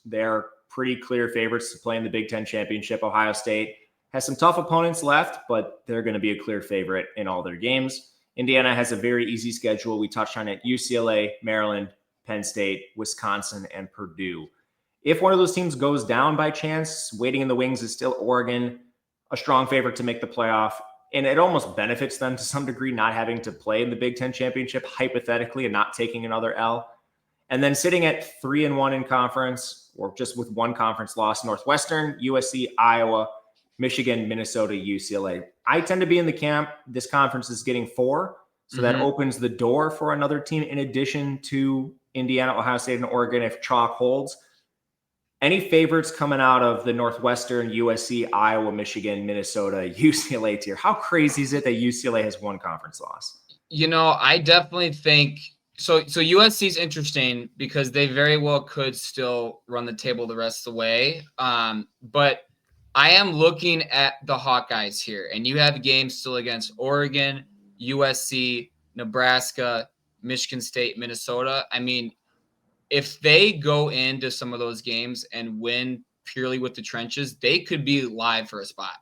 they're pretty clear favorites to play in the Big Ten championship. Ohio State has some tough opponents left, but they're going to be a clear favorite in all their games. Indiana has a very easy schedule. We touched on it. UCLA, Maryland, Penn State, Wisconsin, and Purdue. If one of those teams goes down by chance, waiting in the wings is still Oregon, a strong favorite to make the playoff. And it almost benefits them to some degree not having to play in the Big Ten championship, hypothetically, and not taking another L. And then sitting at 3-1 in conference, or just with one conference loss, Northwestern, USC, Iowa, Michigan, Minnesota, UCLA. I tend to be in the camp. This conference is getting 4. So that opens the door for another team in addition to Indiana, Ohio State, and Oregon if chalk holds. Any favorites coming out of the Northwestern, USC, Iowa, Michigan, Minnesota, UCLA tier? How crazy is it that UCLA has one conference loss? I definitely think so USC is interesting because they very well could still run the table the rest of the way. But I am looking at the Hawkeyes here, and you have games still against Oregon, USC, Nebraska, Michigan State, Minnesota. I mean, if they go into some of those games and win purely with the trenches, they could be live for a spot.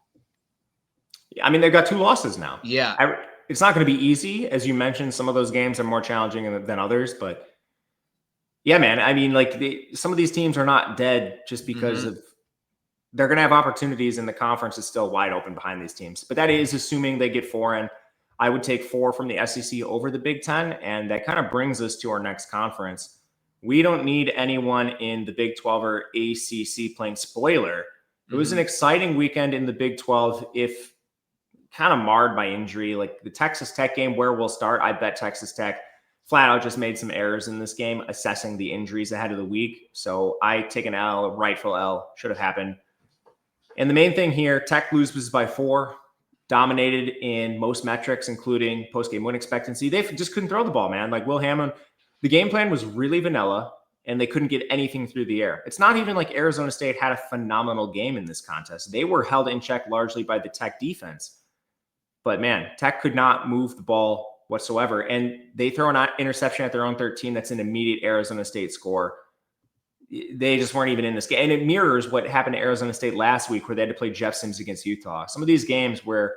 I mean, they've got 2 losses now. Yeah. It's not going to be easy. As you mentioned, some of those games are more challenging than others. But, yeah, man, I mean, some of these teams are not dead just because of they're going to have opportunities, and the conference is still wide open behind these teams. But that is assuming they get 4 in. I would take 4 from the SEC over the Big Ten, and that kind of brings us to our next conference. We don't need anyone in the Big 12 or ACC playing spoiler. It was an exciting weekend in the Big 12, if kind of marred by injury. Like the Texas Tech game, where we'll start, I bet Texas Tech flat out just made some errors in this game, assessing the injuries ahead of the week. So I take an L, a rightful L, should have happened. And the main thing here, Tech loses by 4, dominated in most metrics, including post-game win expectancy. They just couldn't throw the ball, man. Like Will Hammond, the game plan was really vanilla, and they couldn't get anything through the air. It's not even like Arizona State had a phenomenal game in this contest. They were held in check largely by the Tech defense. But, man, Tech could not move the ball whatsoever. And they throw an interception at their own 13. That's an immediate Arizona State score. They just weren't even in this game. And it mirrors what happened to Arizona State last week, where they had to play Jeff Sims against Utah. Some of these games where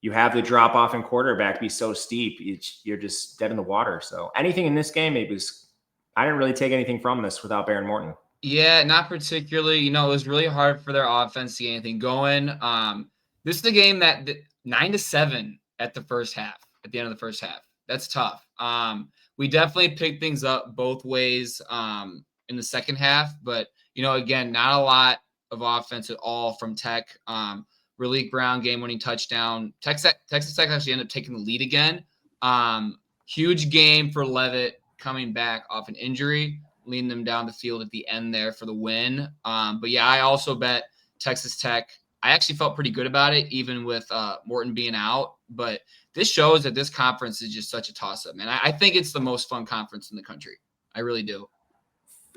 you have the drop-off in quarterback be so steep, you're just dead in the water. So anything in this game, I didn't really take anything from this without Baron Morton. Yeah, not particularly. It was really hard for their offense to get anything going. This is the game that 9-7 at the first half, at the end of the first half. That's tough. We definitely picked things up both ways in the second half, but, again, not a lot of offense at all from Tech. Really ground game-winning touchdown. Texas Tech actually ended up taking the lead again. Huge game for Leavitt coming back off an injury, leading them down the field at the end there for the win. But, yeah, I also bet Texas Tech. I actually felt pretty good about it, even with Morton being out. But this shows that this conference is just such a toss-up, man. I think it's the most fun conference in the country. I really do.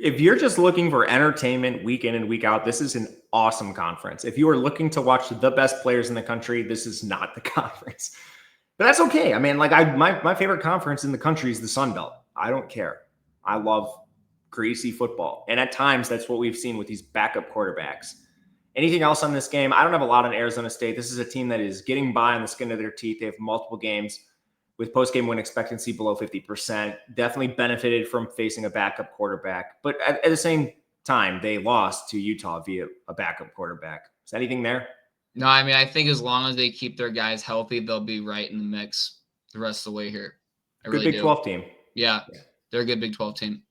If you're just looking for entertainment week in and week out, this is an awesome conference. If you are looking to watch the best players in the country, this is not the conference. But that's okay. I mean, like my favorite conference in the country is the Sun Belt. I don't care. I love greasy football. And at times that's what we've seen with these backup quarterbacks. Anything else on this game? I don't have a lot on Arizona State. This is a team that is getting by on the skin of their teeth. They have multiple games with post-game win expectancy below 50%. Definitely benefited from facing a backup quarterback. But at the same time, they lost to Utah via a backup quarterback. Is anything there? No, I mean, I think as long as they keep their guys healthy, they'll be right in the mix the rest of the way here. Good Big 12 team. Yeah, they're a good Big 12 team.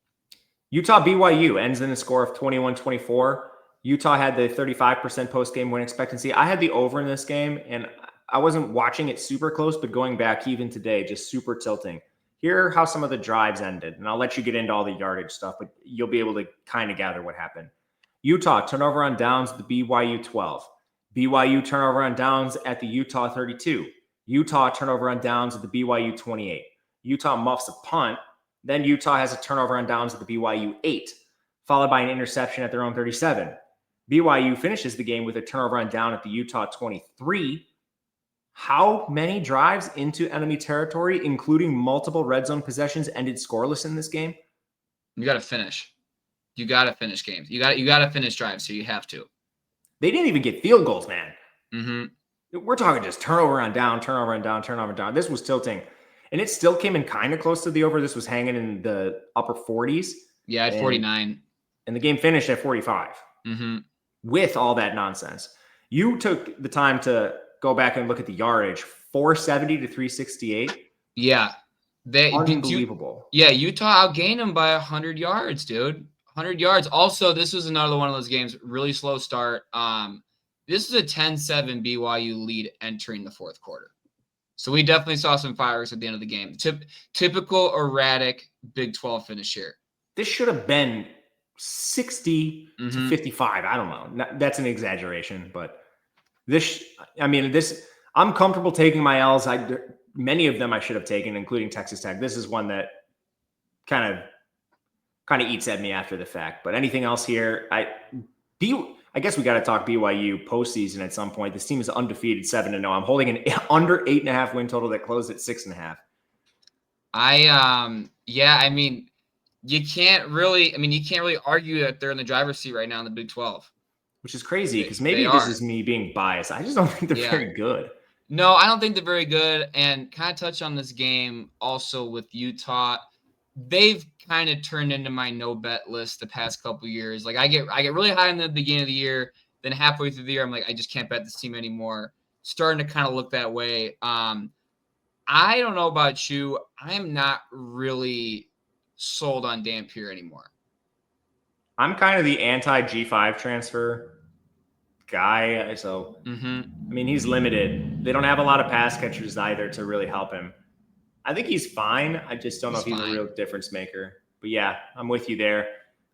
Utah BYU ends in a score of 21-24. Utah had the 35% post-game win expectancy. I had the over in this game, and I wasn't watching it super close, but going back even today, just super tilting. Here are how some of the drives ended, and I'll let you get into all the yardage stuff, but you'll be able to kind of gather what happened. Utah turnover on downs at the BYU 12. BYU turnover on downs at the Utah 32. Utah turnover on downs at the BYU 28. Utah muffs a punt. Then Utah has a turnover on downs at the BYU 8, followed by an interception at their own 37. BYU finishes the game with a turnover on down at the Utah 23. How many drives into enemy territory, including multiple red zone possessions, ended scoreless in this game? You got to finish. You got to finish games. You got to finish drives, so you have to. They didn't even get field goals, man. Mm-hmm. We're talking just turnover on down, turnover on down, turnover on down. This was tilting. And it still came in kind of close to the over. This was hanging in the upper 40s. Yeah, at 49. And the game finished at 45 with all that nonsense. You took the time to go back and look at the yardage, 470 to 368. Yeah. Unbelievable. Utah outgained them by 100 yards, dude. 100 yards. Also, this was another one of those games, really slow start. This is a 10-7 BYU lead entering the fourth quarter. So we definitely saw some fireworks at the end of the game. Typical erratic Big 12 finish here. This should have been 60 to 55. I don't know. That's an exaggeration, but I'm comfortable taking my L's. Many of them I should have taken, including Texas Tech. This is one that kind of eats at me after the fact. But anything else here? I guess we got to talk BYU postseason at some point. This team is undefeated, 7-0. I'm holding an under 8.5 win total that closed at 6.5. You can't really argue that they're in the driver's seat right now in the Big 12. Which is crazy because maybe this is me being biased. I just don't think they're very good. No, I don't think they're very good. And kind of touch on this game also with Utah. They've kind of turned into my no bet list the past couple of years. Like I get really high in the beginning of the year, then halfway through the year, I'm like, I just can't bet this team anymore. Starting to kind of look that way. I don't know about you. I am not really sold on Dampier anymore. I'm kind of the anti G5 transfer guy. So, I mean, he's limited. They don't have a lot of pass catchers either to really help him. I think he's fine. I just don't know if he's a real difference maker. But yeah, I'm with you there.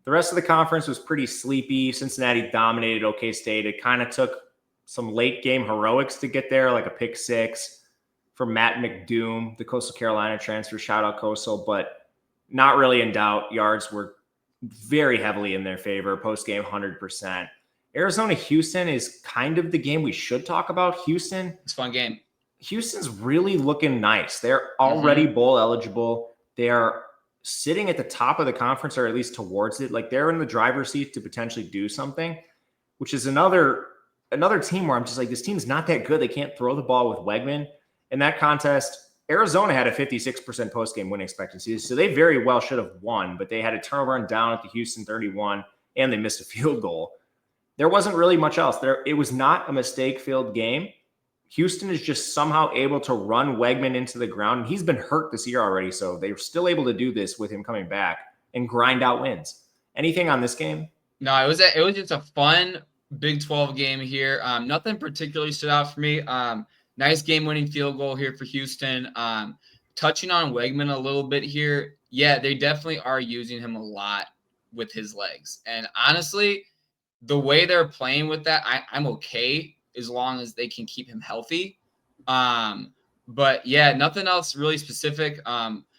The rest of the conference was pretty sleepy. Cincinnati dominated OK State. It kind of took some late game heroics to get there, like a pick six from Matt McDoom, the Coastal Carolina transfer. Shout out Coastal, but not really in doubt. Yards were very heavily in their favor. Post game, 100%. Arizona Houston is kind of the game we should talk about. Houston, it's a fun game. Houston's really looking nice. They're already bowl eligible. They are sitting at the top of the conference, or at least towards it. Like they're in the driver's seat to potentially do something, which is another team where I'm just like, this team's not that good. They can't throw the ball with Wegman. In that contest, Arizona had a 56% post-game win expectancy, so they very well should have won, but they had a turnover on down at the Houston 31, and they missed a field goal. There wasn't really much else. It was not a mistake-filled game. Houston is just somehow able to run Wegman into the ground. He's been hurt this year already, so they're still able to do this with him coming back and grind out wins. Anything on this game? No, it was just a fun Big 12 game here. Nothing particularly stood out for me. Nice game-winning field goal here for Houston. Touching on Wegman a little bit here, yeah, they definitely are using him a lot with his legs. And honestly, the way they're playing with that, I'm okay as long as they can keep him healthy. But yeah, nothing else really specific.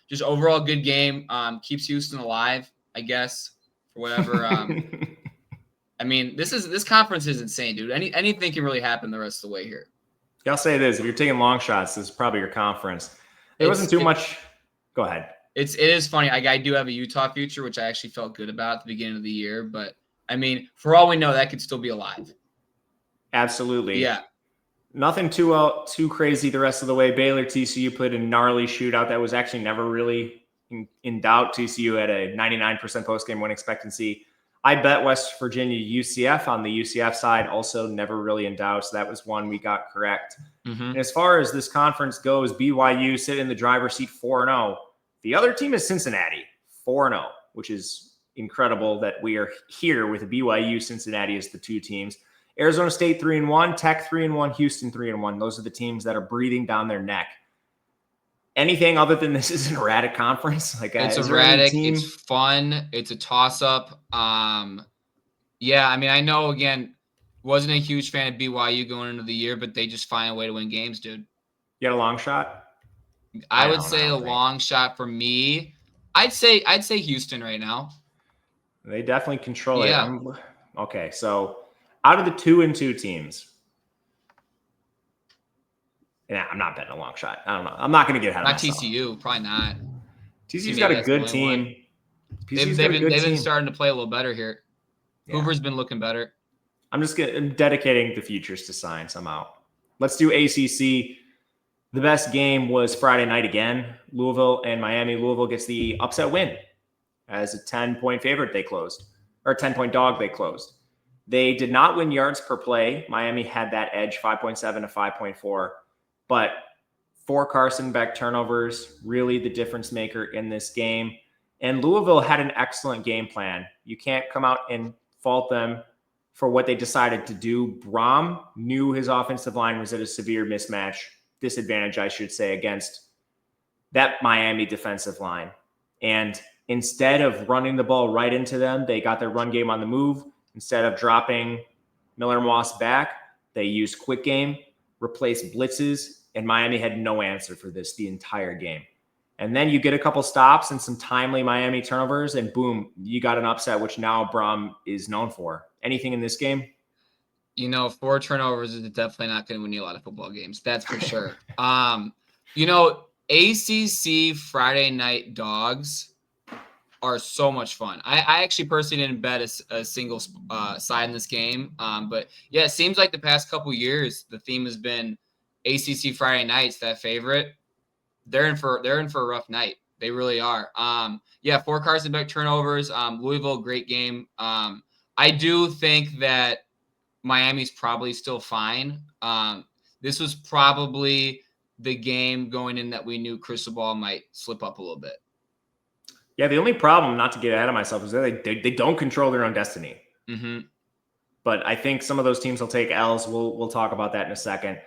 Just overall good game. Keeps Houston alive, I guess, for whatever. I mean, this conference is insane, dude. Anything can really happen the rest of the way here. I'll say this: if you're taking long shots, this is probably your conference. There wasn't too much. Go ahead. It is funny. I do have a Utah future, which I actually felt good about at the beginning of the year. But I mean, for all we know, that could still be alive. Absolutely. Yeah. Nothing too crazy the rest of the way. Baylor TCU played a gnarly shootout that was actually never really in doubt. TCU had a 99% post-game win expectancy. I bet West Virginia UCF on the UCF side, also never really in doubt. So that was one we got correct. Mm-hmm. And as far as this conference goes, BYU sit in the driver's seat 4-0. The other team is Cincinnati, 4-0, which is incredible that we are here with BYU, Cincinnati as the two teams. Arizona State 3-1, Tech 3-1, Houston 3-1. Those are the teams that are breathing down their neck. Anything other than this is an erratic conference? Like it's erratic. It's fun. It's a toss-up. Yeah, I mean, I know, again, wasn't a huge fan of BYU going into the year, but they just find a way to win games, dude. You got a long shot? I would say a long shot for me. I'd say Houston right now. They definitely control it. Okay, so out of the 2-2 teams, yeah, I'm not betting a long shot. I don't know. I'm not going to get ahead of myself. Not TCU, probably not. TCU's got a good team. They've been starting to play a little better here. Yeah. Hoover's been looking better. I'm dedicating the futures to science. I'm out. Let's do ACC. The best game was Friday night again. Louisville and Miami. Louisville gets the upset win. As a 10-point favorite, they closed. Or 10-point dog, they closed. They did not win yards per play. Miami had that edge, 5.7 to 5.4. But 4 Carson Beck turnovers, really the difference maker in this game. And Louisville had an excellent game plan. You can't come out and fault them for what they decided to do. Brom knew his offensive line was at a severe disadvantage, I should say, against that Miami defensive line. And instead of running the ball right into them, they got their run game on the move. Instead of dropping Miller Moss back, they used quick game, replaced blitzes, and Miami had no answer for this the entire game. And then you get a couple stops and some timely Miami turnovers, and boom, you got an upset, which now Brom is known for. Anything in this game? 4 turnovers is definitely not going to win you a lot of football games. That's for sure. ACC Friday night dogs are so much fun. I actually personally didn't bet a single side in this game. But yeah, it seems like the past couple years, the theme has been ACC Friday nights, that favorite. They're in for a rough night. They really are. 4 Carson Beck turnovers. Louisville, great game. I do think that Miami's probably still fine. This was probably the game going in that we knew Cristobal might slip up a little bit. Yeah, the only problem, not to get ahead of myself, is that they don't control their own destiny. Mm-hmm. But I think some of those teams will take L's. We'll talk about that in a second.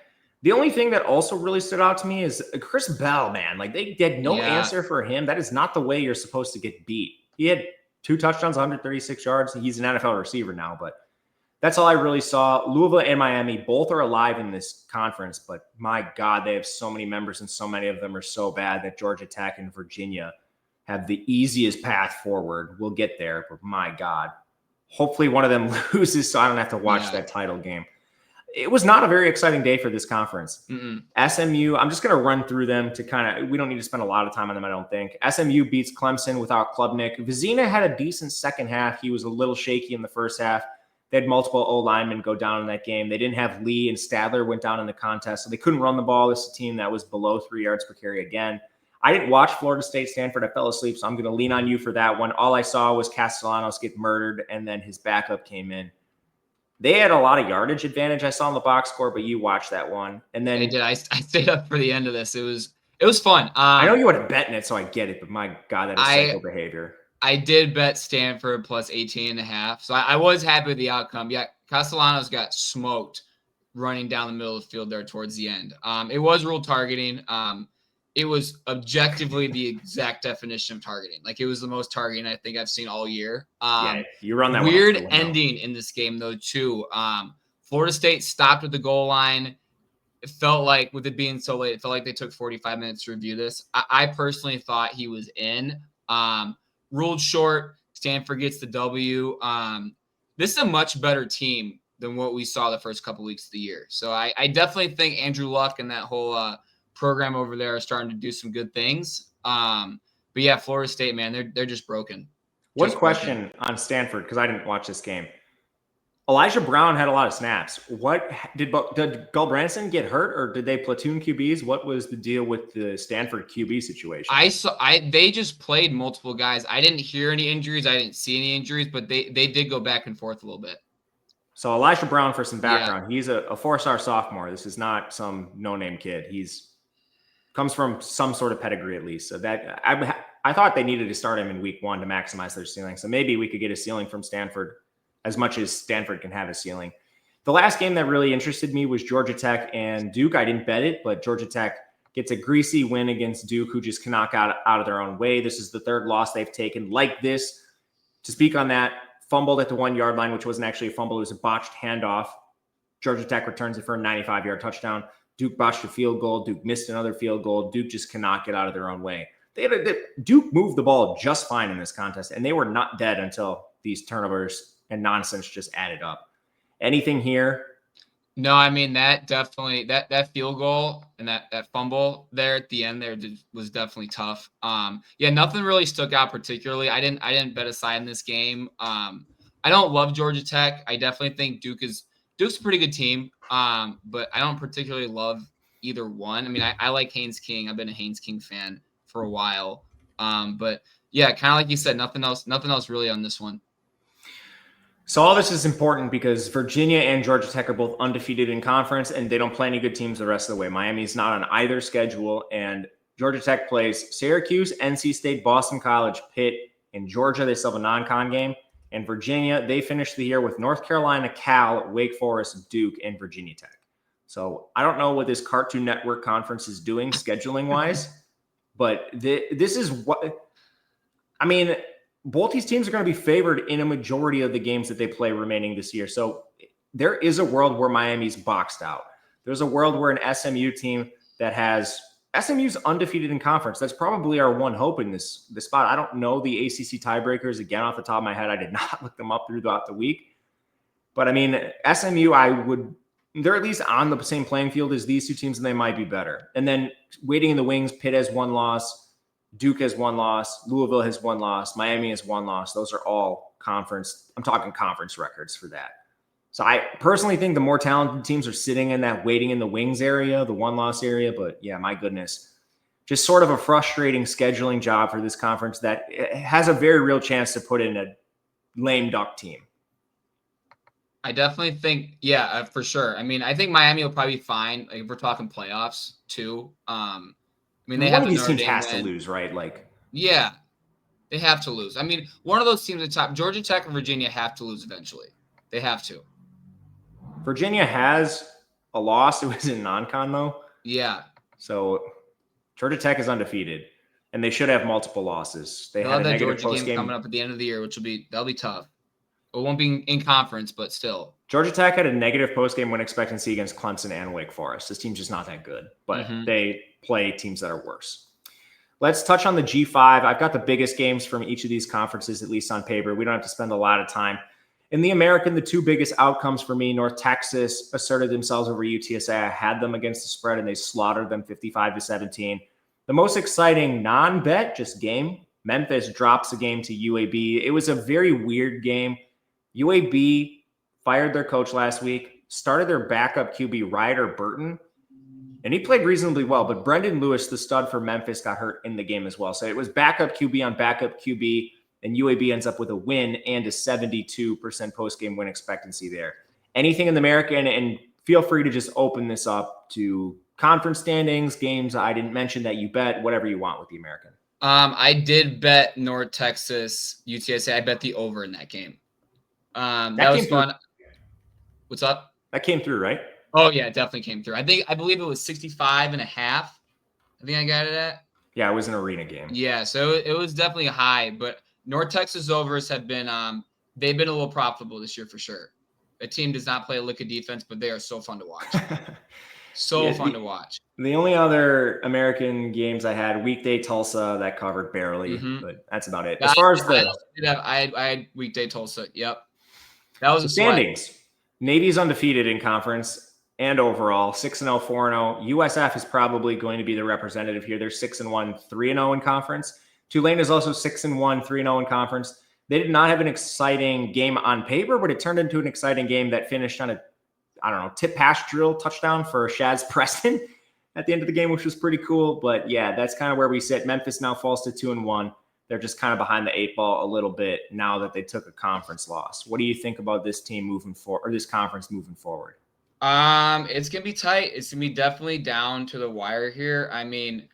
The only thing that also really stood out to me is Chris Bell, man. Like, they had no answer for him. That is not the way you're supposed to get beat. He had 2 touchdowns, 136 yards. He's an NFL receiver now, but that's all I really saw. Louisville and Miami both are alive in this conference, but my God, they have so many members and so many of them are so bad that Georgia Tech and Virginia have the easiest path forward. We'll get there, but my God. Hopefully one of them loses so I don't have to watch that title game. It was not a very exciting day for this conference. Mm-mm. SMU, I'm just going to run through them to we don't need to spend a lot of time on them, I don't think. SMU beats Clemson without Klubnik. Vizina had a decent second half. He was a little shaky in the first half. They had multiple O-linemen go down in that game. They didn't have Lee, and Stadler went down in the contest, so they couldn't run the ball. This is a team that was below 3 yards per carry again. I didn't watch Florida State Stanford. I fell asleep, so I'm going to lean on you for that one. All I saw was Castellanos get murdered, and then his backup came in. They had a lot of yardage advantage I saw in the box score, but you watched that one. And then they did. I stayed up for the end of this. It was fun. I know you would have bet in it, so I get it, but my God, that is psycho behavior. I did bet Stanford plus 18.5, so I was happy with the outcome. Yeah, Castellanos got smoked running down the middle of the field there towards the end. It was ruled targeting. It was objectively the exact definition of targeting. Like, it was the most targeting I think I've seen all year. You run that weird ending in this game though too. Florida State stopped at the goal line. It felt like, with it being so late, it felt like they took 45 minutes to review this. I personally thought he was in. Ruled short. Stanford gets the W. This is a much better team than what we saw the first couple weeks of the year. So I definitely think Andrew Luck and that whole program over there are starting to do some good things. But yeah, Florida State, man, they're just broken. One question on Stanford, because I didn't watch this game. Elijah Brown had a lot of snaps. What did Gulbranson get hurt, or did they platoon QBs? What was the deal with the Stanford QB situation? They just played multiple guys. I didn't hear any injuries. I didn't see any injuries, but they did go back and forth a little bit. So Elijah Brown, for some background, he's a 4-star sophomore. This is not some no-name kid. He's comes from some sort of pedigree at least. So that I thought they needed to start him in week 1 to maximize their ceiling. So maybe we could get a ceiling from Stanford as much as Stanford can have a ceiling. The last game that really interested me was Georgia Tech and Duke. I didn't bet it, but Georgia Tech gets a greasy win against Duke, who just can knock out of their own way. This is the 3rd loss they've taken like this. To speak on that, fumbled at the 1-yard line, which wasn't actually a fumble. It was a botched handoff. Georgia Tech returns it for a 95-yard touchdown. Duke botched a field goal. Duke missed another field goal. Duke just cannot get out of their own way. Duke moved the ball just fine in this contest, and they were not dead until these turnovers and nonsense just added up. Anything here? No, I mean, that definitely that field goal and that fumble there at the end there was definitely tough. Yeah, nothing really stuck out particularly. I didn't bet a side in this game. I don't love Georgia Tech. I definitely think Duke's a pretty good team. But I don't particularly love either one. I mean, I like Haynes King. I've been a Haynes King fan for a while. But yeah, kind of like you said, nothing else really on this one. So all this is important because Virginia and Georgia Tech are both undefeated in conference, and they don't play any good teams the rest of the way. Miami's not on either schedule, and Georgia Tech plays Syracuse, NC State, Boston College, Pitt, and Georgia. They still have a non-con game. And Virginia, they finished the year with North Carolina, Cal, Wake Forest, Duke, and Virginia Tech. So I don't know what this Cartoon Network conference is doing scheduling-wise, but this is what – I mean – both these teams are going to be favored in a majority of the games that they play remaining this year. So there is a world where Miami's boxed out. There's a world where an SMU team that has SMU's undefeated in conference. That's probably our one hope in this spot. I don't know the ACC tiebreakers again off the top of my head. I did not look them up throughout the week. But I mean, SMU, they're at least on the same playing field as these two teams, and they might be better. And then waiting in the wings, Pitt has 1 loss. Duke has 1 loss. Louisville has 1 loss. Miami has 1 loss. Those are all conference. I'm talking conference records for that. So I personally think the more talented teams are sitting in that waiting in the wings area, the 1-loss area. But yeah, my goodness, just sort of a frustrating scheduling job for this conference that has a very real chance to put in a lame duck team. I definitely think, yeah, for sure. I mean, I think Miami will probably be fine. Like if we're talking playoffs too. I mean, they have these teams has to lose, right? Yeah, they have to lose. I mean, one of those teams at the top, Georgia Tech and Virginia, have to lose eventually. They have to. Virginia has a loss. It was in non-con though. Yeah. So Georgia Tech is undefeated, and they should have multiple losses. They had a negative post game coming up at the end of the year, that'll be tough. It won't be in conference, but still. Georgia Tech had a negative post-game win expectancy against Clemson and Wake Forest. This team's just not that good, but they play teams that are worse. Let's touch on the G5. I've got the biggest games from each of these conferences, at least on paper. We don't have to spend a lot of time. In the American, the 2 biggest outcomes for me, North Texas asserted themselves over UTSA. I had them against the spread, and they slaughtered them 55-17. The most exciting non-bet, just game, Memphis drops a game to UAB. It was a very weird game. UAB fired their coach last week, started their backup QB, Ryder Burton, and he played reasonably well. But Brendan Lewis, the stud for Memphis, got hurt in the game as well. So it was backup QB on backup QB, and UAB ends up with a win and a 72% post-game win expectancy there. Anything in the American, and feel free to just open this up to conference standings, games I didn't mention that you bet, whatever you want with the American. I did bet North Texas, UTSA. I bet the over in that game. That was fun. What's up? That came through, right? Oh yeah, it definitely came through. I believe it was 65.5. I think I got it at. Yeah, it was an arena game. Yeah, so it was definitely high, but North Texas overs have been they've been a little profitable this year for sure. The team does not play a lick of defense, but they are so fun to watch. So fun to watch. The only other American games I had, weekday Tulsa, that covered barely, Mm-hmm. but that's about it. As far as I had weekday Tulsa. Yep. That was the a sweat. standings, Navy's undefeated in conference and overall, 6-0, 4-0. USF is probably going to be the representative here. They're 6-1, 3-0 in conference. Tulane is also 6-1, 3-0 in conference. They did not have an exciting game on paper, but it turned into an exciting game that finished on a, I don't know, tip pass drill touchdown for Shaz Preston at the end of the game, which was pretty cool. But yeah, that's kind of where we sit. Memphis now falls to 2-1. They're just kind of behind the 8 ball a little bit now that they took a conference loss. What do you think about this team moving forward, or this conference moving forward? It's gonna be tight. It's gonna be definitely down to the wire here. I mean,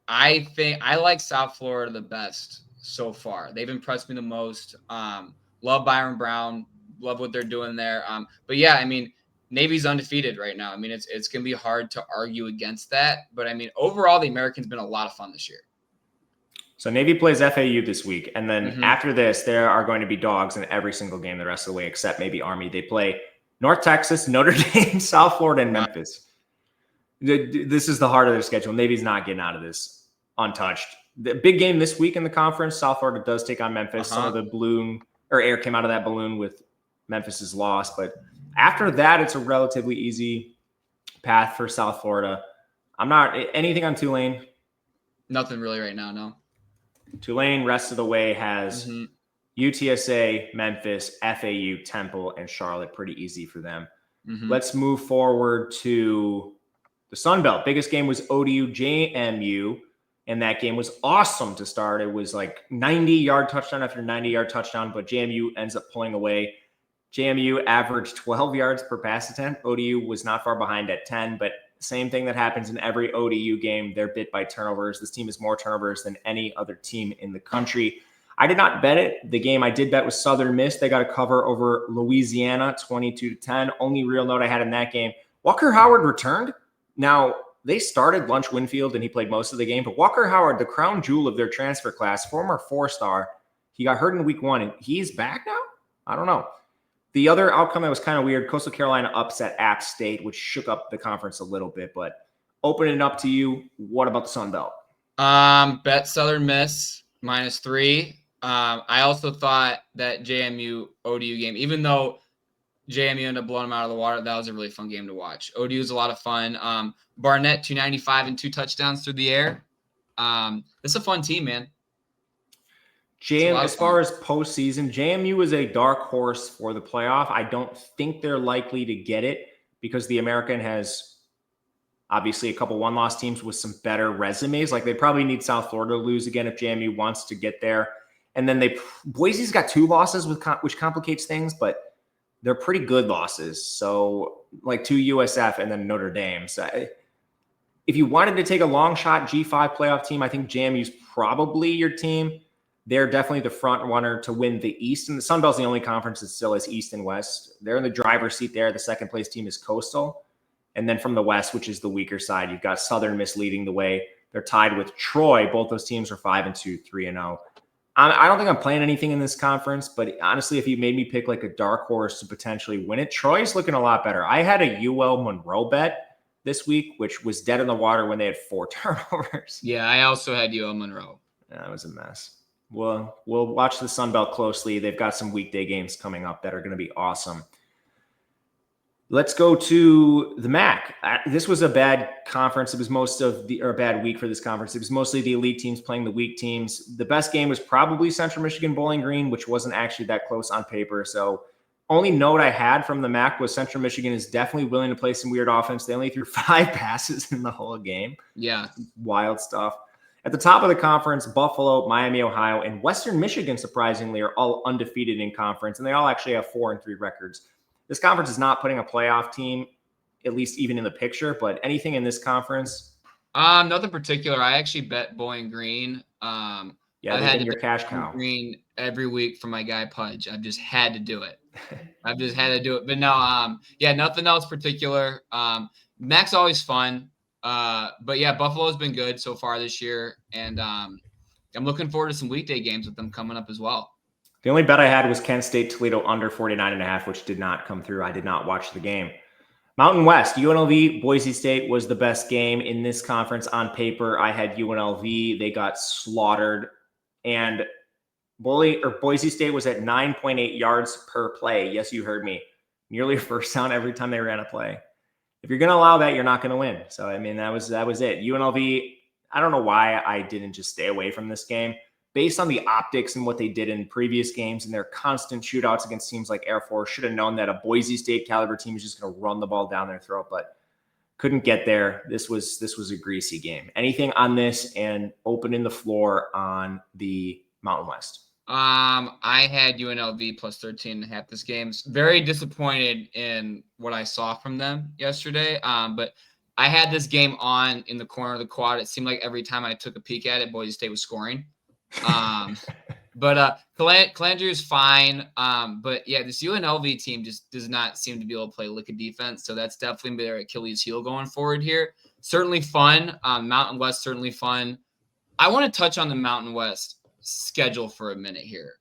I think I like South Florida the best so far. They've impressed me the most. Love Byron Brown. Love what they're doing there. But yeah, I mean, Navy's undefeated right now. I mean, it's gonna be hard to argue against that. But I mean, overall, the American's been a lot of fun this year. So Navy plays FAU this week, and then after this, there are going to be dogs in every single game the rest of the way, except maybe Army. They play North Texas, Notre Dame, South Florida, and Memphis. This is the heart of their schedule. Navy's not getting out of this untouched. The big game this week in the conference, South Florida does take on Memphis. Some of the balloon or air came out of that balloon with Memphis's loss, but after that, it's a relatively easy path for South Florida. I'm not anything on Tulane. Nothing really right now, no. Tulane, rest of the way, has UTSA, Memphis, FAU, Temple, and Charlotte. Pretty easy for them. Let's move forward to the Sun Belt. Biggest game was ODU JMU, and that game was awesome to start. It was like 90-yard touchdown after 90-yard touchdown, but JMU ends up pulling away. JMU averaged 12 yards per pass attempt. ODU was not far behind at 10, but same thing that happens in every ODU game. They're bit by turnovers. This team has more turnovers than any other team in the country. I did not bet it. The game I did bet was Southern Miss. They got a cover over Louisiana, 22-10. Only real note I had in that game, Walker Howard returned. Now, they started Lunch Winfield, and he played most of the game. But Walker Howard, the crown jewel of their transfer class, former 4-star, he got hurt in week 1, and he's back now? I don't know. The other outcome that was kind of weird, Coastal Carolina upset App State, which shook up the conference a little bit. But opening it up to you, what about the Sun Belt? Bet Southern Miss -3. I also thought that JMU ODU game, even though JMU ended up blowing them out of the water, that was a really fun game to watch. ODU was a lot of fun. Barnett, 295 and 2 touchdowns through the air. It's a fun team, man. As far as postseason, JMU is a dark horse for the playoff. I don't think they're likely to get it because the American has obviously a couple one-loss teams with some better resumes. Like they probably need South Florida to lose again if JMU wants to get there. And then Boise's got 2 losses, which complicates things, but they're pretty good losses. So like 2 USF and then Notre Dame. So if you wanted to take a long shot G5 playoff team, I think JMU's probably your team. They're definitely the front runner to win the East. And the Sun Belt's the only conference that still has East and West. They're in the driver's seat there. The second place team is Coastal. And then from the West, which is the weaker side, you've got Southern Miss leading the way. They're tied with Troy. Both those teams are 5-2, 3-0. I don't think I'm playing anything in this conference, but honestly, if you made me pick like a dark horse to potentially win it, Troy's looking a lot better. I had a UL Monroe bet this week, which was dead in the water when they had 4 turnovers. Yeah, I also had UL Monroe. That was a mess. Well, we'll watch the Sun Belt closely. They've got some weekday games coming up that are going to be awesome. Let's go to the MAC. This was a bad conference. It was a bad week for this conference. It was mostly the elite teams playing the weak teams. The best game was probably Central Michigan Bowling Green, which wasn't actually that close on paper. So only note I had from the MAC was Central Michigan is definitely willing to play some weird offense. They only threw 5 passes in the whole game. Yeah. Wild stuff. At the top of the conference, Buffalo, Miami, Ohio, and Western Michigan, surprisingly, are all undefeated in conference, and they all actually have 4-3 records. This conference is not putting a playoff team, at least even in the picture, but anything in this conference? Nothing particular. I actually bet Bowling Green. Yeah, I've had your cash cow. Green every week for my guy Pudge. I've just had to do it. But no, yeah, nothing else particular. MAC's always fun. But yeah, Buffalo's been good so far this year, and I'm looking forward to some weekday games with them coming up as well. The only bet I had was Kent State Toledo under 49.5, which did not come through. I did not watch the game. Mountain West, UNLV, Boise State was the best game in this conference on paper. I had UNLV. They got slaughtered. And Boise State was at 9.8 yards per play. Yes, you heard me. Nearly a first down every time they ran a play. If you're going to allow that, you're not going to win. So, I mean, that was it. UNLV, I don't know why I didn't just stay away from this game. Based on the optics and what they did in previous games and their constant shootouts against teams like Air Force, should have known that a Boise State caliber team is just going to run the ball down their throat, but couldn't get there. This was a greasy game. Anything on this and opening the floor on the Mountain West? I had UNLV plus 13.5 this game. Very disappointed in what I saw from them yesterday. But I had this game on in the corner of the quad. It seemed like every time I took a peek at it, Boise State was scoring. But Calandrew is fine. But yeah, this UNLV team just does not seem to be able to play lick of defense. So that's definitely their Achilles heel going forward here. Certainly fun. Mountain West, certainly fun. I want to touch on the Mountain West schedule for a minute here.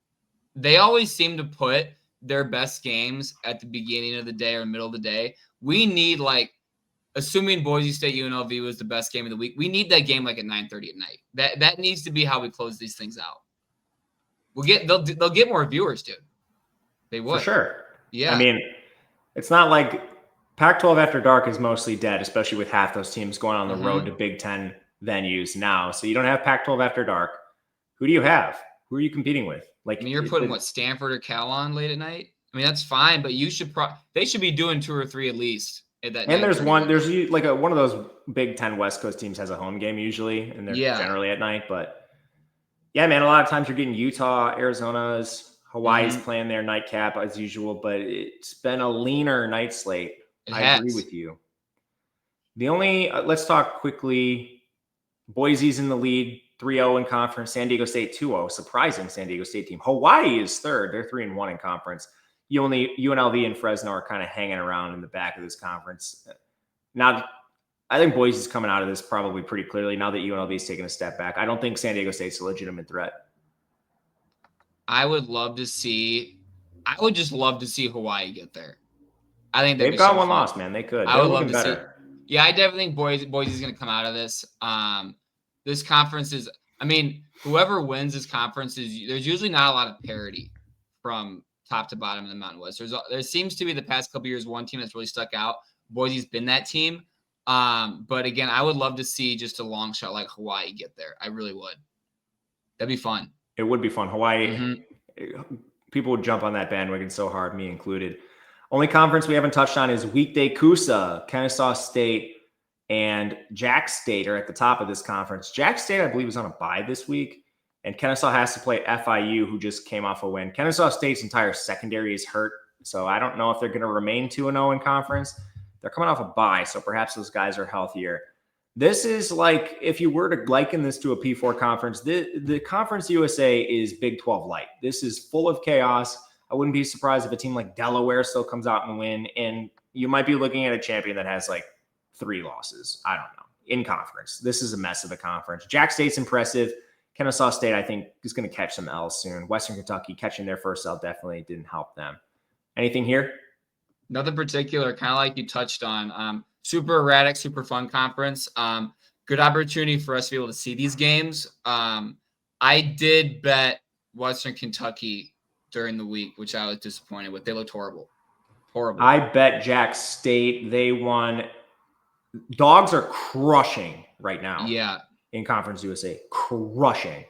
They always seem to put their best games at the beginning of the day or middle of the day. We need, like, assuming Boise State UNLV was the best game of the week, we need that game like at 9:30 at night. That needs to be how we close these things out. They'll get more viewers, dude. They would. For sure. Yeah. I mean, it's not like Pac-12 after dark is mostly dead, especially with half those teams going on the road to Big Ten venues now. So you don't have Pac-12 after dark. Who do you have? Who are you competing with? Like, I mean, you're putting Stanford or Cal on late at night? I mean, that's fine, but you should they should be doing 2 or 3 at least. At that and there's one of those Big Ten West Coast teams has a home game usually, and they're generally at night. But yeah, man, a lot of times you're getting Utah, Arizona's, Hawaii's playing their nightcap as usual, but it's been a leaner night slate. I agree with you. The only let's talk quickly. Boise's in the lead. 3-0 in conference. San Diego State 2-0. Surprising San Diego State team. Hawaii is third. They're 3-1 in conference. UNLV and Fresno are kind of hanging around in the back of this conference. Now, I think Boise's coming out of this probably pretty clearly now that UNLV is taking a step back. I don't think San Diego State's a legitimate threat. I would just love to see Hawaii get there. I think they've got one loss, man. They could. I would love to see. Yeah, I definitely think Boise's going to come out of this. This conference is, I mean, whoever wins this conference there's usually not a lot of parity from top to bottom in the Mountain West. There seems to be the past couple of years one team that's really stuck out. Boise's been that team. But again, I would love to see just a long shot like Hawaii get there. I really would. That'd be fun. It would be fun. Hawaii, people would jump on that bandwagon so hard, me included. Only conference we haven't touched on is weekday Coosa, Kennesaw State, and Jack State are at the top of this conference. Jack State, I believe, is on a bye this week, and Kennesaw has to play FIU, who just came off a win. Kennesaw State's entire secondary is hurt, so I don't know if they're going to remain 2-0 in conference. They're coming off a bye, so perhaps those guys are healthier. This is like, if you were to liken this to a P4 conference, the Conference USA is Big 12 light. This is full of chaos. I wouldn't be surprised if a team like Delaware still comes out and win, and you might be looking at a champion that has like 3 losses. I don't know. In conference. This is a mess of a conference. Jack State's impressive. Kennesaw State, I think, is going to catch some L's soon. Western Kentucky catching their first L definitely didn't help them. Anything here? Nothing particular. Kind of like you touched on. Super erratic, super fun conference. Good opportunity for us to be able to see these games. I did bet Western Kentucky during the week, which I was disappointed with. They looked horrible. Horrible. I bet Jack State. They won. Dogs are crushing right now. Yeah. In Conference USA. Crushing.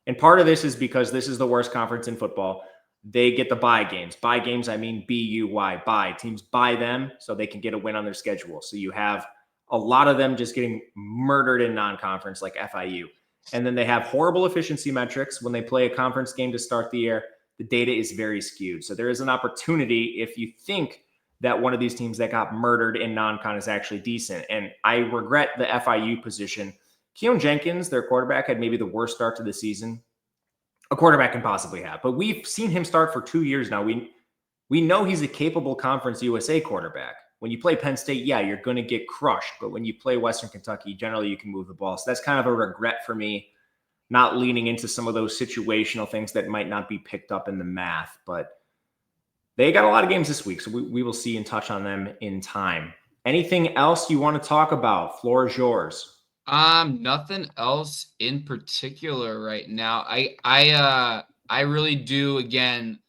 And part of this is because this is the worst conference in football. They get the bye games. Bye games, I mean B-U-Y, bye. Teams buy them so they can get a win on their schedule. So you have a lot of them just getting murdered in non-conference like FIU. And then they have horrible efficiency metrics. When they play a conference game to start the year, the data is very skewed. So there is an opportunity if you think that one of these teams that got murdered in non-con is actually decent. And I regret the FIU position. Keon Jenkins, their quarterback, had maybe the worst start to the season a quarterback can possibly have. But we've seen him start for 2 years now. We know he's a capable Conference USA quarterback. When you play Penn State, yeah, you're going to get crushed. But when you play Western Kentucky, generally you can move the ball. So that's kind of a regret for me, not leaning into some of those situational things that might not be picked up in the math. But they got a lot of games this week, so we will see and touch on them in time. Anything else you want to talk about? Floor is yours. Nothing else in particular right now. I really do again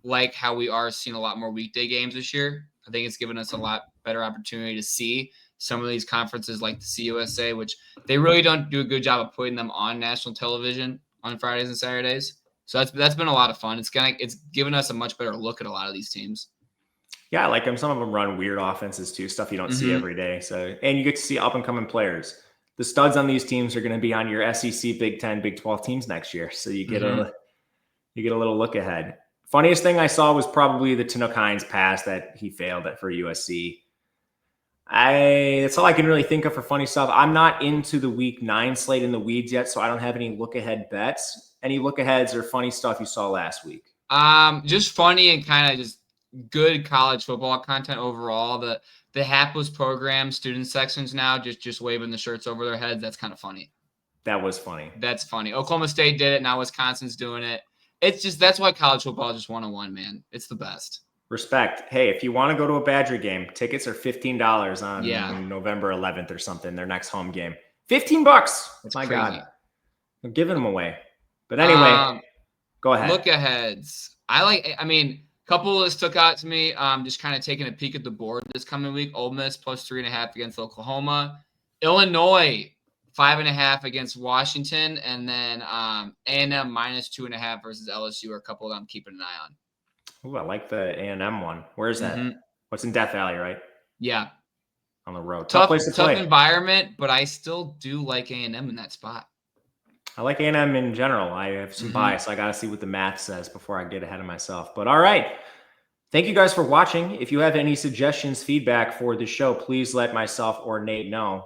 like how we are seeing a lot more weekday games this year. I think it's given us a lot better opportunity to see some of these conferences like the CUSA, which they really don't do a good job of putting them on national television on Fridays and Saturdays. So that's been a lot of fun. It's given us a much better look at a lot of these teams. Yeah, I like them. Some of them run weird offenses too, stuff you don't see every day. So, and you get to see up and coming players. The studs on these teams are going to be on your SEC, Big 10, Big 12 teams next year. So you get a little look ahead. Funniest thing I saw was probably the Tanook Hines pass that he failed at for USC. That's all I can really think of for funny stuff. I'm not into the week 9 slate in the weeds yet, so I don't have any look ahead bets. Any look aheads or funny stuff you saw last week? Just funny and kind of just good college football content overall. The hapless program student sections now just waving the shirts over their heads. That's kind of funny. That was funny. That's funny. Oklahoma State did it. Now Wisconsin's doing it. It's just, that's why college football is just 101, man. It's the best. Respect. Hey, if you want to go to a Badger game, tickets are $15 on November 11th or something, their next home game. $15. My crazy. God. I'm giving them away. But anyway, go ahead. Look aheads. I mean, a couple that stuck out to me, just kind of taking a peek at the board this coming week. Ole Miss plus 3.5 against Oklahoma. Illinois 5.5 against Washington, and then A&M minus 2.5 versus LSU are a couple that I'm keeping an eye on. Ooh, I like the A&M one. Where is that? What's in Death Valley, right? Yeah. On the road. Tough place to play. Tough environment, but I still do like A&M in that spot. I like A&M in general. I have some bias. I got to see what the math says before I get ahead of myself. But all right. Thank you guys for watching. If you have any suggestions, feedback for the show, please let myself or Nate know.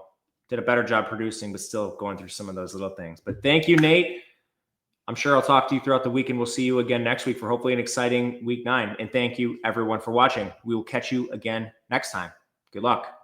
Did a better job producing, but still going through some of those little things. But thank you, Nate. I'm sure I'll talk to you throughout the week, and we'll see you again next week for hopefully an exciting week 9. And thank you, everyone, for watching. We will catch you again next time. Good luck.